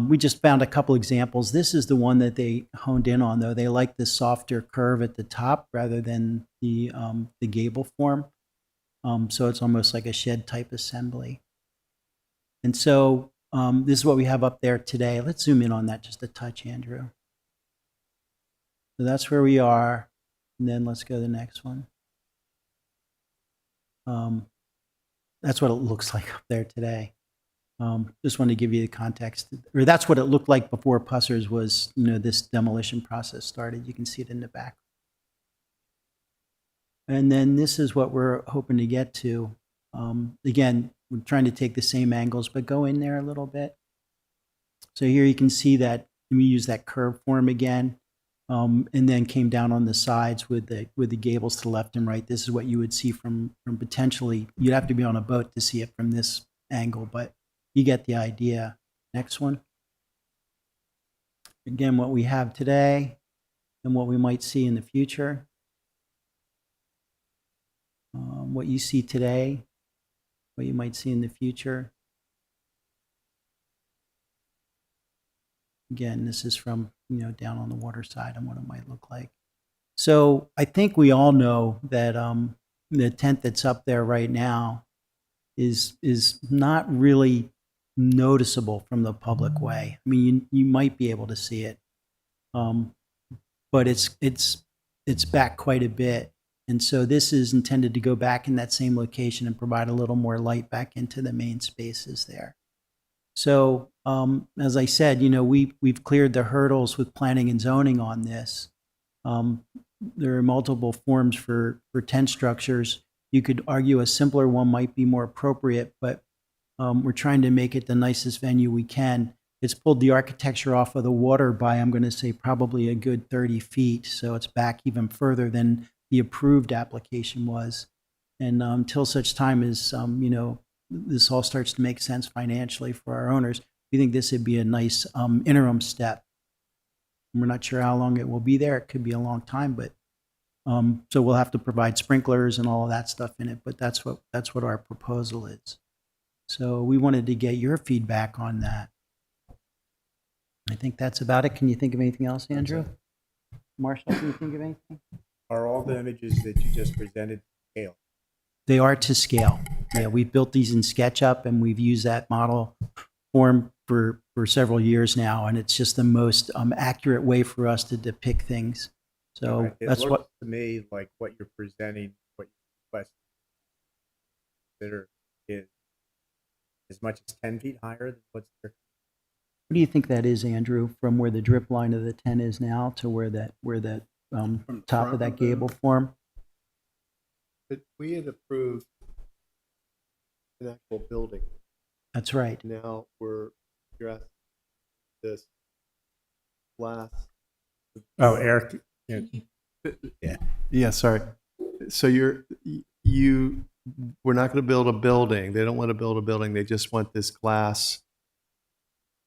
We just found a couple examples. This is the one that they honed in on, though. They like the softer curve at the top rather than the gable form. So it's almost like a shed type assembly. And so this is what we have up there today. Let's zoom in on that just a touch, Andrew. So that's where we are. And then let's go to the next one. That's what it looks like up there today. Just wanted to give you the context, or that's what it looked like before Pusser's was, this demolition process started. You can see it in the back. And then this is what we're hoping to get to. Again, we're trying to take the same angles, but go in there a little bit. So here you can see that we use that curve form again, and then came down on the sides with the gables to the left and right. This is what you would see from potentially, you'd have to be on a boat to see it from this angle, but you get the idea. Next one. again, what we have today and what we might see in the future. What you see today, what you might see in the future. Again, this is from, down on the water side and what it might look like. So I think we all know that the tent that's up there right now is not really noticeable from the public way. I mean, you might be able to see it, but it's back quite a bit. And so this is intended to go back in that same location and provide a little more light back into the main spaces there. So as I said, we've cleared the hurdles with planning and zoning on this. There are multiple forms for tent structures. You could argue a simpler one might be more appropriate, but we're trying to make it the nicest venue we can. It's pulled the architecture off of the water by, I'm going to say, probably a good 30 feet. So it's back even further than the approved application was. And until such time as, this all starts to make sense financially for our owners, we think this would be a nice interim step. We're not sure how long it will be there. It could be a long time, but so we'll have to provide sprinklers and all of that stuff in it. But that's what our proposal is. So we wanted to get your feedback on that. I think that's about it. Can you think of anything else, Andrew? Marshall, can you think of anything? Are all the images that you just presented scale? They are to scale. Yeah, we've built these in SketchUp, and we've used that model form for several years now, and it's just the most accurate way for us to depict things. So Right. that's It what. looks to me like what you're presenting, what you request, consider is as much as 10 feet higher than what's there. What do you think that is, Andrew, from where the drip line of the tent is now to where that From top front of that of the- gable form? But we had approved an actual building. That's right. Now you're asking this glass. Oh, Eric. Yeah, sorry. So we're not going to build a building. They don't want to build a building. They just want this glass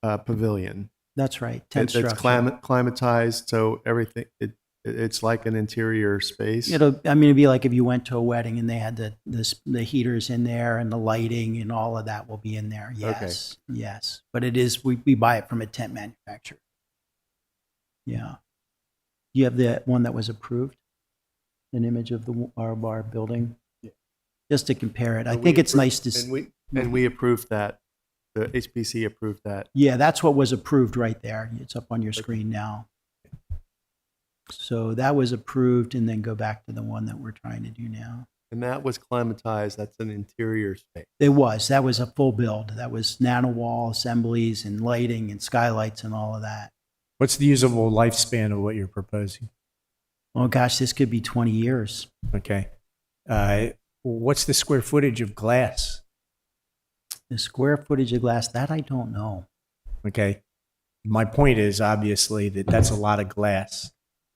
pavilion. That's right. Tent It's structure. climatized, so everything it's like an interior space. It'd be like if you went to a wedding and they had the heaters in there and the lighting and all of that will be in there. Yes, yes. But it is, we buy it from a tent manufacturer. Yeah. You have the one that was approved? An image of our building? Yeah. Just to compare it. I And think we it's approved- nice to and we approved that. The HPC approved that. Yeah, that's what was approved right there. It's up on your screen now. So that was approved, and then go back to the one that we're trying to do now. And that was climatized. That's an interior space. That was a full build. That was nano wall assemblies and lighting and skylights and all of that. What's the usable lifespan of what you're proposing? Oh gosh, this could be 20 years. Okay. What's the square footage of glass? The square footage of glass, that I don't know. Okay. My point is obviously that's a lot of glass,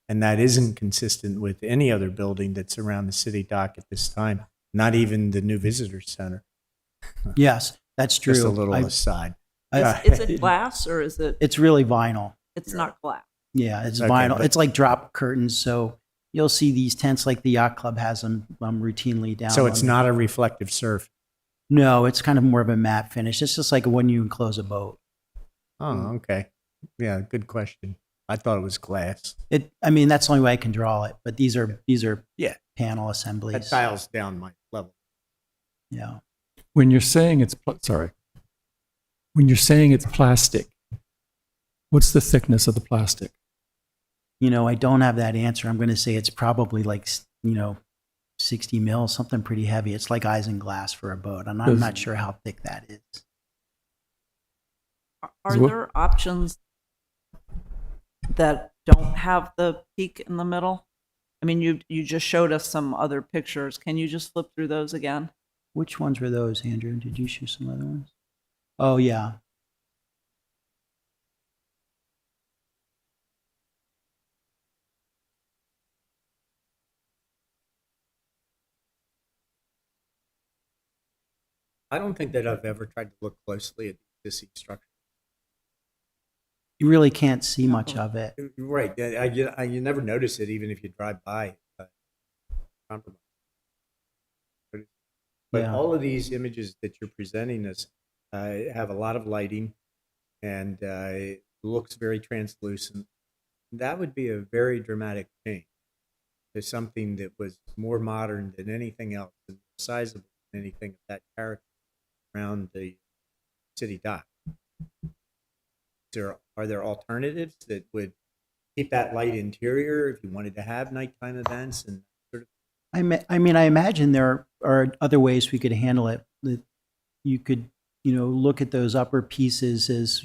and that isn't consistent with any other building that's around the city dock at this time, not even the new visitor center. Yes, that's true. Just a little aside. Is it glass or is it? It's really vinyl. It's not glass. Yeah, it's Okay, vinyl. but- It's like drop curtains. So you'll see these tents like the yacht club has them routinely down. So it's on the- not a reflective surface. No, it's kind of more of a matte finish. It's just like when you enclose a boat. Oh, okay. Yeah, good question. I thought it was glass. That's the only way I can draw it. But these are Yeah. panel That assemblies. dials down my level. Yeah. When you're saying it's when you're saying it's plastic, what's the thickness of the plastic? I don't have that answer. I'm going to say it's probably like 60 mil, something pretty heavy. It's like isinglass for a boat, and I'm Does- not sure how thick that is. Are So what- there options that don't have the peak in the middle? I mean, you just showed us some other pictures. Can you just flip through those again? Which ones were those, Andrew? Did you show some other ones? Oh yeah. I don't think that I've ever tried to look closely at the existing structure. you really can't see much of it. Right. You never notice it even if you drive by. Compromise. But Yeah. all of these images that you're presenting us have a lot of lighting and it looks very translucent. That would be a very dramatic change to something that was more modern than anything else and sizable than anything of that character around the city dock. Are there alternatives that would keep that light interior if you wanted to have nighttime events and sort of? I mean, I imagine there are other ways we could handle it. That you could, look at those upper pieces as,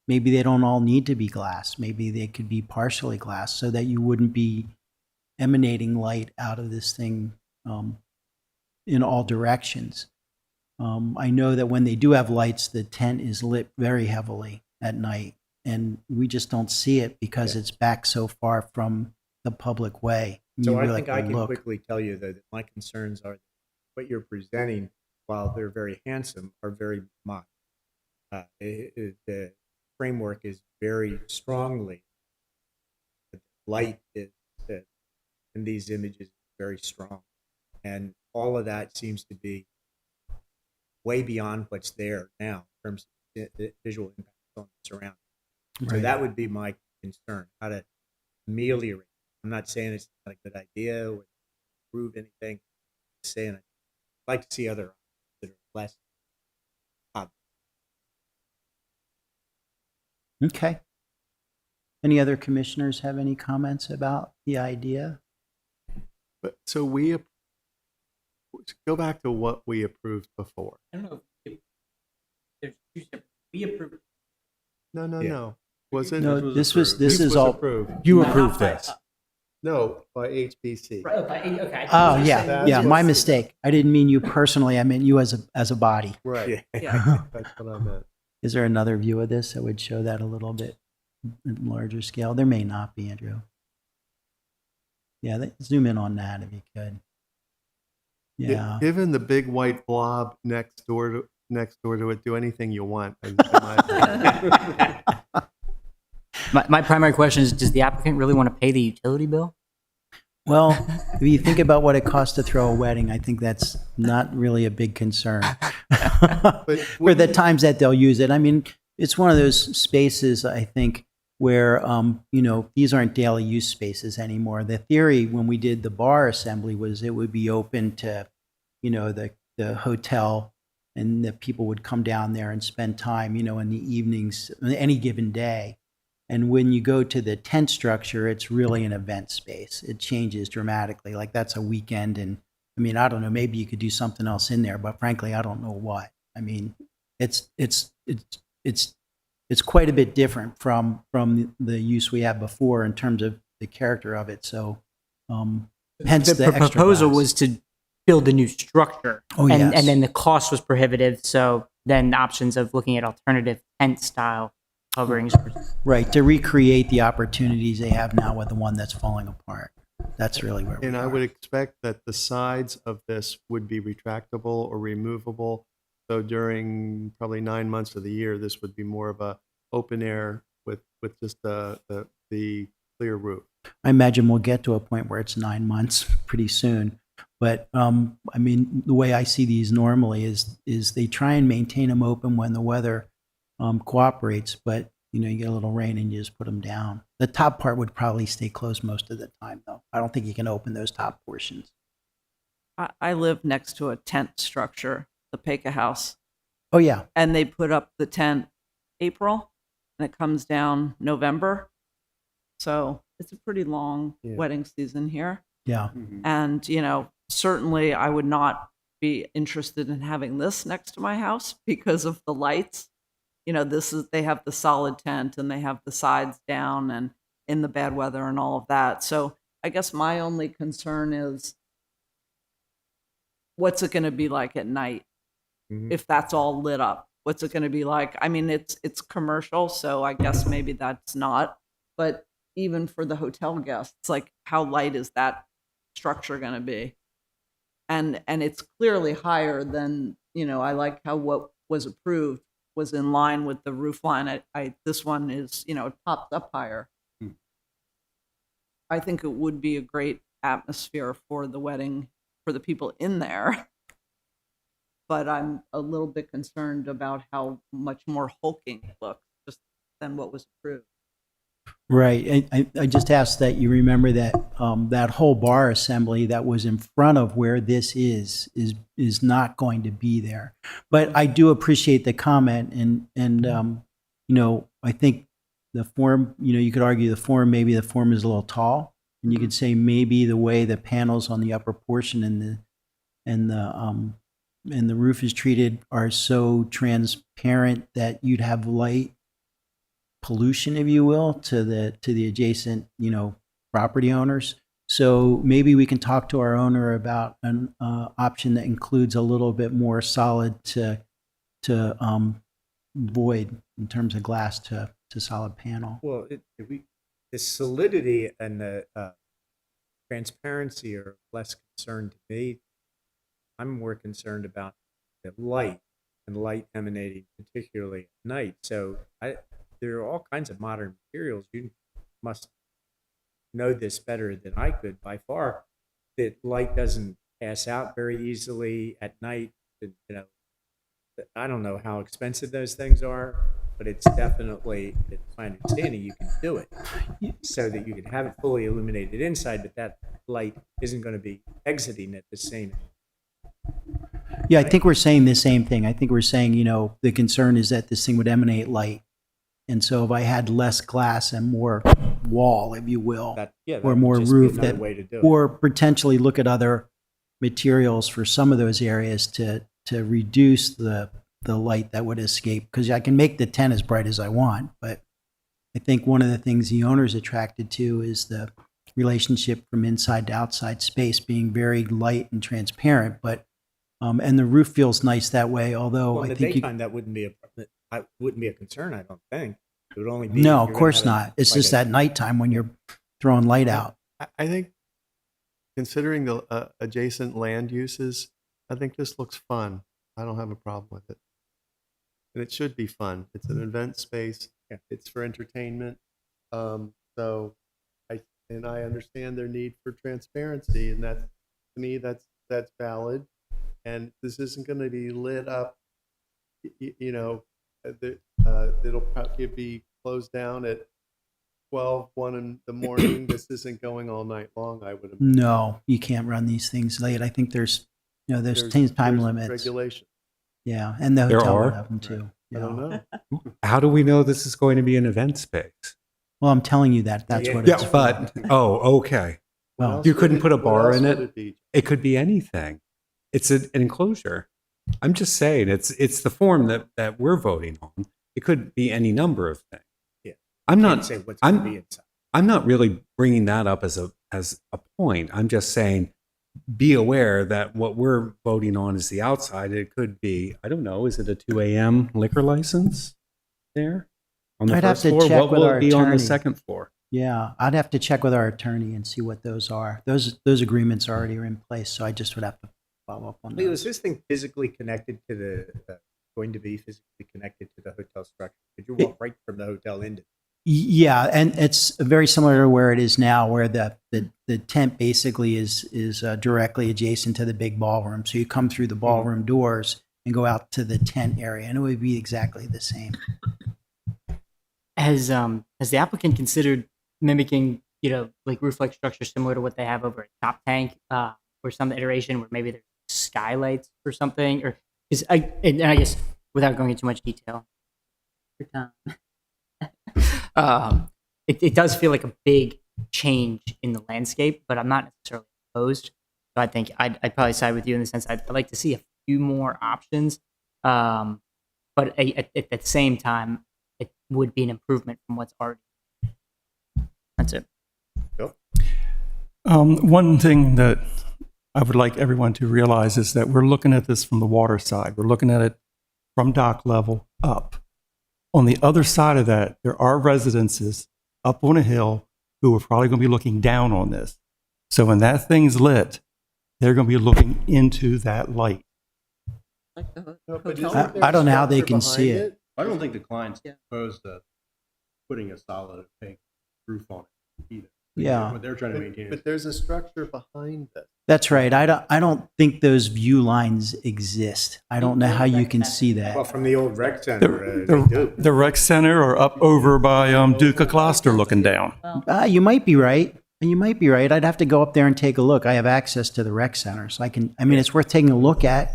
maybe they don't all need to be glass. Maybe they could be partially glass so that you wouldn't be emanating light out of this thing in all directions. I know that when they do have lights, the tent is lit very heavily at night, and we just don't see it because it's back so far from the public way. So You I really think I have to can look. quickly tell you that my concerns are what you're presenting, while they're very handsome, are very modern. The framework is very strongly, the light is in these images is very strong. And all of that seems to be way beyond what's there now in terms of the visual impact on the surroundings. So Right. that would be my concern, how to ameliorate. I'm not saying it's not a good idea or improve anything. I'm saying I'd like to see other options that are less obvious. Okay. Any other commissioners have any comments about the idea? But so go back to what we approved before. I don't know if there's two separate. We approved. No, Yeah. no. Was it? No, this is was all. approved. You approved this. No, by HBC. Okay. Oh, yeah, That's yeah, what- my mistake. I didn't mean you personally. I meant you as a body. Right. Yeah. That's what I meant. Is there another view of this that would show that a little bit larger scale? There may not be, Andrew. Yeah, zoom in on that if you could. Yeah. Given the big white blob next door to it, do anything you want. in my opinion. My primary question is: does the applicant really want to pay the utility bill? Well, if you think about what it costs to throw a wedding, I think that's not really a big concern. For the times that they'll use it. I mean, it's one of those spaces, I think, where, these aren't daily use spaces anymore. The theory when we did the bar assembly was it would be open to, the hotel, and that people would come down there and spend time, in the evenings, any given day. And when you go to the tent structure, it's really an event space. It changes dramatically. Like that's a weekend. And I mean, I don't know, maybe you could do something else in there, but frankly, I don't know what. I mean, it's quite a bit different from the use we had before in terms of the character of it. So, hence the extra proposal glass. was to build a new structure. Oh, and, yes. and then the cost was prohibitive. So then the options of looking at alternative tent style coverings. Right, to recreate the opportunities they have now with the one that's falling apart. That's really where we And I are. would expect that the sides of this would be retractable or removable. So during probably 9 months of the year, this would be more of a open air with just the clear roof. I imagine we'll get to a point where it's 9 months pretty soon. But I mean, the way I see these normally is they try and maintain them open when the weather cooperates, but you get a little rain and you just put them down. The top part would probably stay closed most of the time, though. I don't think you can open those top portions. I live next to a tent structure, the Peka House, Oh yeah, and they put up the tent April, and it comes down November. So it's a pretty long Yeah. wedding season here. yeah. And, certainly I would not be interested in having this next to my house because of the lights. They have the solid tent and they have the sides down and in the bad weather and all of that. So I guess my only concern is what's it going to be like at night Mhm. if that's all lit up? What's it going to be like? I mean, it's commercial, so I guess maybe that's not. But even for the hotel guests, like how light is that structure going to be? And it's clearly higher than, I like how what was approved was in line with the roof line. This one is, it pops up higher. I think it would be a great atmosphere for the wedding, for the people in there. But I'm a little bit concerned about how much more hulking it looks just than what was approved. Right. I just ask that you remember that that whole bar assembly that was in front of where this is not going to be there. But I do appreciate the comment, and I think the form, you could argue maybe the form is a little tall, and you could say maybe the way the panels on the upper portion and the roof is treated are so transparent that you'd have light pollution, if you will, to the adjacent, property owners. So maybe we can talk to our owner about an option that includes a little bit more solid to void in terms of glass to solid panel. Well, the solidity and the transparency are less concerned to me. I'm more concerned about the light and light emanating, particularly at night. So there are all kinds of modern materials. You must know this better than I could by far, that light doesn't pass out very easily at night. I don't know how expensive those things are, but it's definitely, it's my understanding, you can do it so that you can have it fully illuminated inside, but that light isn't going to be exiting at the same. Yeah, I think we're saying the same thing. I think we're saying, the concern is that this thing would emanate light. And so if I had less glass and more wall, if you will, or more roof, or potentially look at other materials for some of those areas to reduce the light that would escape. Because I can make the tent as bright as I want, but I think one of the things the owner's attracted to is the relationship from inside to outside space being very light and transparent. But and the roof feels nice that way. Although in I the think daytime that wouldn't be a concern. I don't think it would only be. No, of course not. It's just at nighttime when you're throwing light out. I think, considering the adjacent land uses, I think this looks fun. I don't have a problem with it, and it should be fun. It's an event space. Yeah. It's for entertainment. So I understand their need for transparency, and to me that's valid. And this isn't going to be lit up. It'll probably be closed down at 12, 1 in the morning. This isn't going all night long, I would imagine. No, you can't run these things late. I think there's time limits. Regulation. Yeah, and the There hotel would are? have them too. I don't know. How do we know this is going to be an event space? Well, I'm telling you that's what Yeah, it's for. but, okay. What Well, else You would couldn't put a what bar else in would it? be? It could be anything. It's an enclosure. I'm just saying, it's the form that we're voting on. It could be any number of things. Yeah. I'm Can't not. say what's going to be inside. I'm not really bringing that up as a point. I'm just saying, be aware that what we're voting on is the outside. It could be, I don't know, is it a 2 a.m. liquor license there on the I'd have first to floor? check What with will our it be on the attorney. second floor? Yeah, I'd have to check with our attorney and see what those are. Those agreements already are in place, so I just would have to follow up on Leo, those. is this thing physically connected to going to be physically connected to the hotel structure? Could you walk right from the hotel into? Yeah, and it's very similar to where it is now, where the tent basically is directly adjacent to the big ballroom. So you come through the ballroom doors and go out to the tent area, and it would be exactly the same. Has the applicant considered mimicking, like roof-like structures similar to what they have over at Top Tank, or some iteration where maybe there's skylights or something? Or I guess without going into too much detail, it does feel like a big change in the landscape, but I'm not necessarily opposed. So I think I'd probably side with you in the sense I'd like to see a few more options, but at the same time, it would be an improvement from what's already. That's it. One thing that I would like everyone to realize is that we're looking at this from the water side. We're looking at it from dock level up. On the other side of that, there are residences up on a hill who are probably going to be looking down on this. So when that thing's lit, they're going to be looking into that light. Like the No, but hotel. isn't there I don't know how they structure can see behind it. I don't think the client's opposed to putting a solid opaque roof on it either. Yeah. What they're trying to maintain is But there's a structure behind this. That's right. I don't think those view lines exist. I don't know how you can see Well, that. from the old rec center, they do. The rec center or up over by Duca Gloucester looking down. You might be right. You might be right. I'd have to go up there and take a look. I have access to the rec center, so I mean, it's worth taking a look at.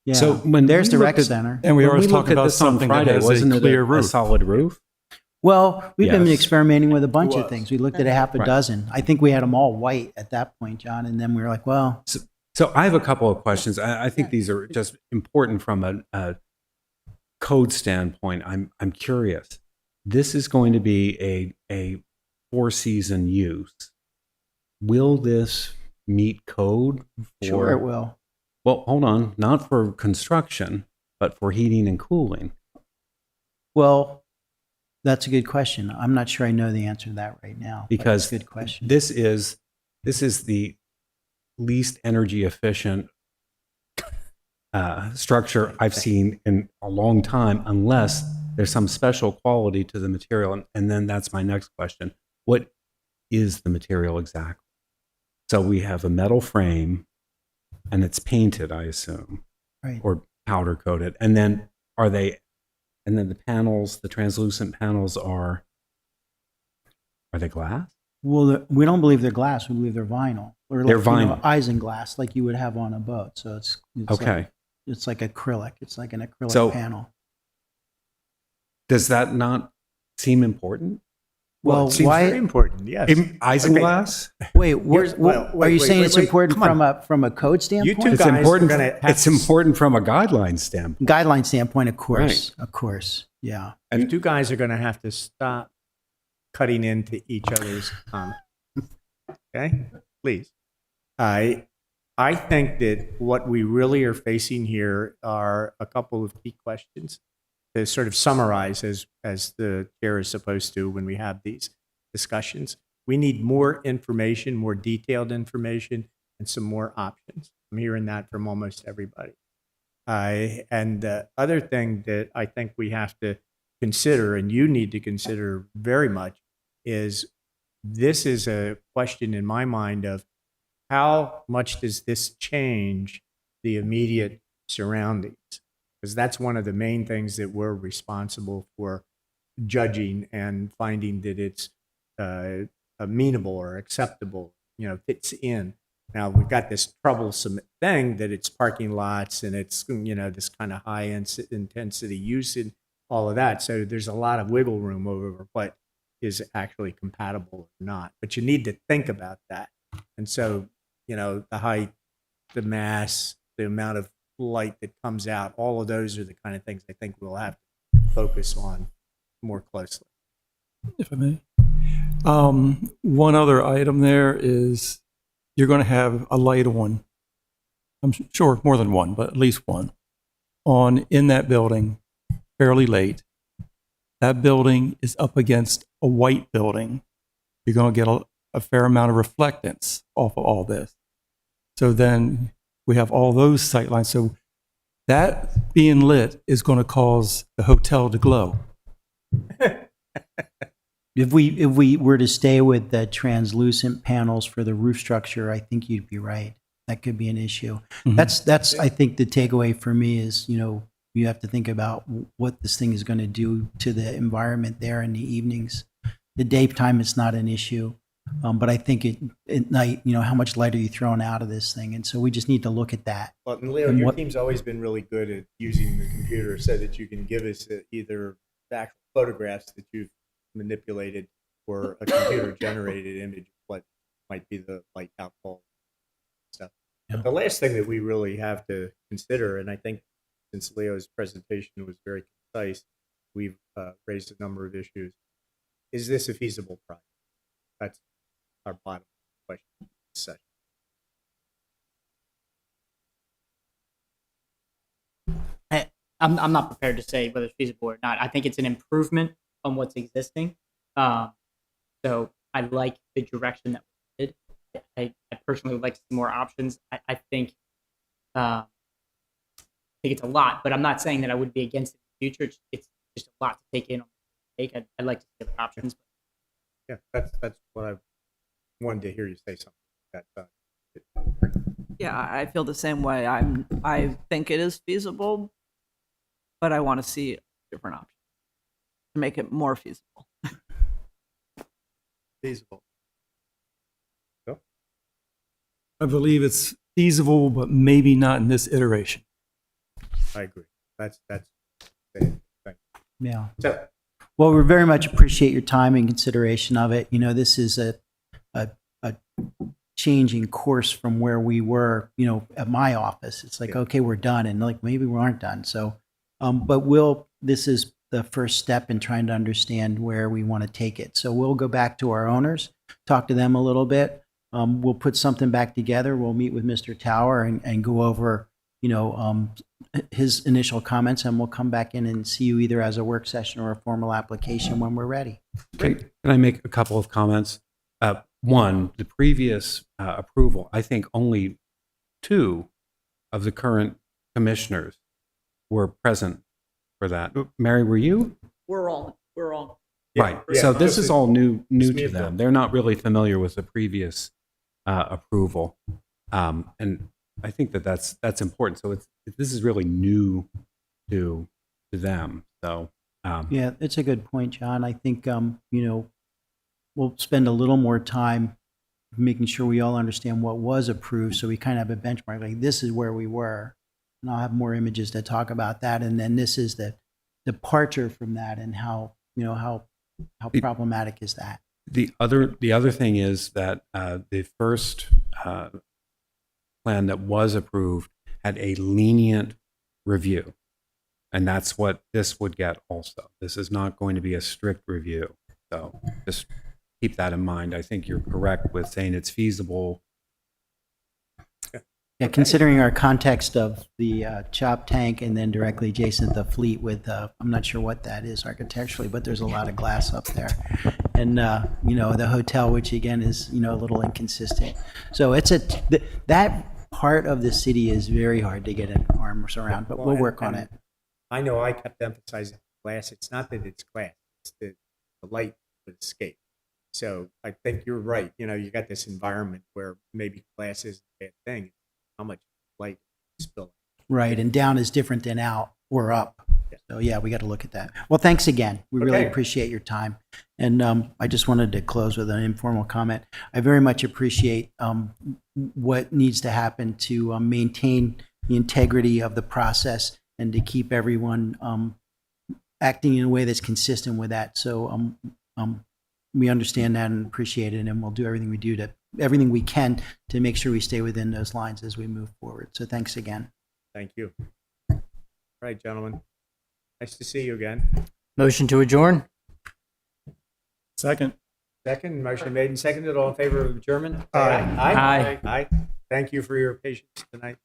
Yeah. So when there's we the looked rec at- center. And we When always we talk looked at about this on something Friday, that has wasn't a it clear a roof. solid roof? Well, we've been Yes. experimenting with a bunch It of was. things. We looked at a half a Right. dozen. I think we had them all white at that point, John, and then we were like, well, So I have a couple of questions. I think these are just important from a code standpoint. I'm curious. This is going to be a 4-season use. Will this meet code for? sure it will. Well, hold on. Not for construction, but for heating and cooling. Well, that's a good question. I'm not sure I know the answer to that right now. but Because it's a good question. This is the least energy efficient structure I've seen in a long time, unless there's some special quality to the material. And then that's my next question. What is the material exactly? So we have a metal frame and it's painted, I assume, Right. or powder coated. And then the panels, the translucent panels are they glass? Well, we don't believe they're glass. We believe they're vinyl. Or They're like, you know, vinyl. isinglass, like you would have on a boat. So it's Okay. Like, it's like acrylic. It's like an acrylic So- panel. Does that not seem important? Well, it seems why? very important. Yes. Isinglass? Wait, Here's- what, well, are wait, you wait, saying wait, it's wait. important Come on. from a code standpoint? two It's guys are important. gonna have It's to- important from a guideline standpoint. Guideline standpoint, of course, yeah. You two guys are going to have to stop cutting into each other's comments. Okay, please. I think that what we really are facing here are a couple of key questions to sort of summarize as the chair is supposed to when we have these discussions. We need more information, more detailed information, and some more options. I'm hearing that from almost everybody. And the other thing that I think we have to consider, and you need to consider very much, is this is a question in my mind of how much does this change the immediate surroundings? Because that's one of the main things that we're responsible for judging and finding that it's amenable or acceptable, fits in. Now we've got this troublesome thing that it's parking lots and it's, this kind of high intensity use and all of that. So there's a lot of wiggle room over what is actually compatible or not. But you need to think about that. And so, the height, the mass, the amount of light that comes out, all of those are the kind of things I think we'll have to focus on more closely. If I may. One other item there is you're going to have a light on. I'm sure more than one, but at least one on in that building fairly late. That building is up against a white building. You're going to get a fair amount of reflectance off of all this. So then we have all those sight lines. So that being lit is going to cause the hotel to glow. If we were to stay with the translucent panels for the roof structure, I think you'd be right. That could be an issue. Mhm. That's I think the takeaway for me is, you have to think about what this thing is going to do to the environment there in the evenings. The daytime is not an issue, but I think at night, how much light are you throwing out of this thing? And so we just need to look at that. Well, and Leo, And your what- team's always been really good at using the computer so that you can give us either the actual photographs that you've manipulated or a computer generated image of what might be the light outfall stuff. Yeah. The last thing that we really have to consider, and I think since Leo's presentation was very concise, we've raised a number of issues. Is this a feasible project? That's our bottom question in this session. I'm not prepared to say whether it's feasible or not. I think it's an improvement on what's existing. So I like the direction that we did. I personally would like to see more options. I think it's a lot, but I'm not saying that I would be against it future. It's just a lot to take in. I'd like to see other options. Yeah, that's what I wanted to hear you say something. Yeah, I feel the same way. I think it is feasible, but I want to see different options to make it more feasible. Feasible. I believe it's feasible, but maybe not in this iteration. I agree. That's Yeah. so. Well, we very much appreciate your time and consideration of it. You know, this is a changing course from where we were, you know, at my office. It's like, Yeah. okay, we're done. And like, maybe we aren't done. So, but this is the first step in trying to understand where we want to take it. So we'll go back to our owners, talk to them a little bit. We'll put something back together. We'll meet with Mr. Tower and go over, you know, his initial comments, and we'll come back in and see you either as a work session or a formal application when we're ready. Can I make a couple of comments? One, the previous approval, I think only 2 of the current commissioners were present for that. Mary, were you? We're all. Right. Yeah, So this this is is all new to Smithville. them. They're not really familiar with the previous approval, and I think that's important. So this is really new to them. So Yeah, it's a good point, John. I think, you know, we'll spend a little more time making sure we all understand what was approved, so we kind of have a benchmark, like this is where we were. And I'll have more images to talk about that. And then this is the departure from that, and how, you know, how problematic is that? the other thing is that the first plan that was approved had a lenient review, and that's what this would get also. This is not going to be a strict review. So just keep that in mind. I think you're correct with saying it's feasible. Yeah, considering our context of the chop tank and then directly adjacent the fleet with, I'm not sure what that is architecturally, but there's a lot of glass up there. And, you know, the hotel, which again is, you know, a little inconsistent. So it's that part of the city is very hard to get an arms around, but we'll work on it. I know I kept emphasizing glass. It's not that it's glass, it's the light would escape. So I think you're right. You know, you got this environment where maybe glass is a bad thing. How much light spill? Right, and down is different than out or up. So yeah, we got to look at that. Well, thanks again. We really Okay. appreciate your time. And I just wanted to close with an informal comment. I very much appreciate what needs to happen to maintain the integrity of the process and to keep everyone acting in a way that's consistent with that. So we understand that and appreciate it, and we'll do everything we can to make sure we stay within those lines as we move forward. So thanks again. Thank you. All right, gentlemen. Nice to see you again. Motion to adjourn. Second. Second, motion made and seconded. All in favor of adjournment? Say Aye. Aye. Thank you for your patience tonight.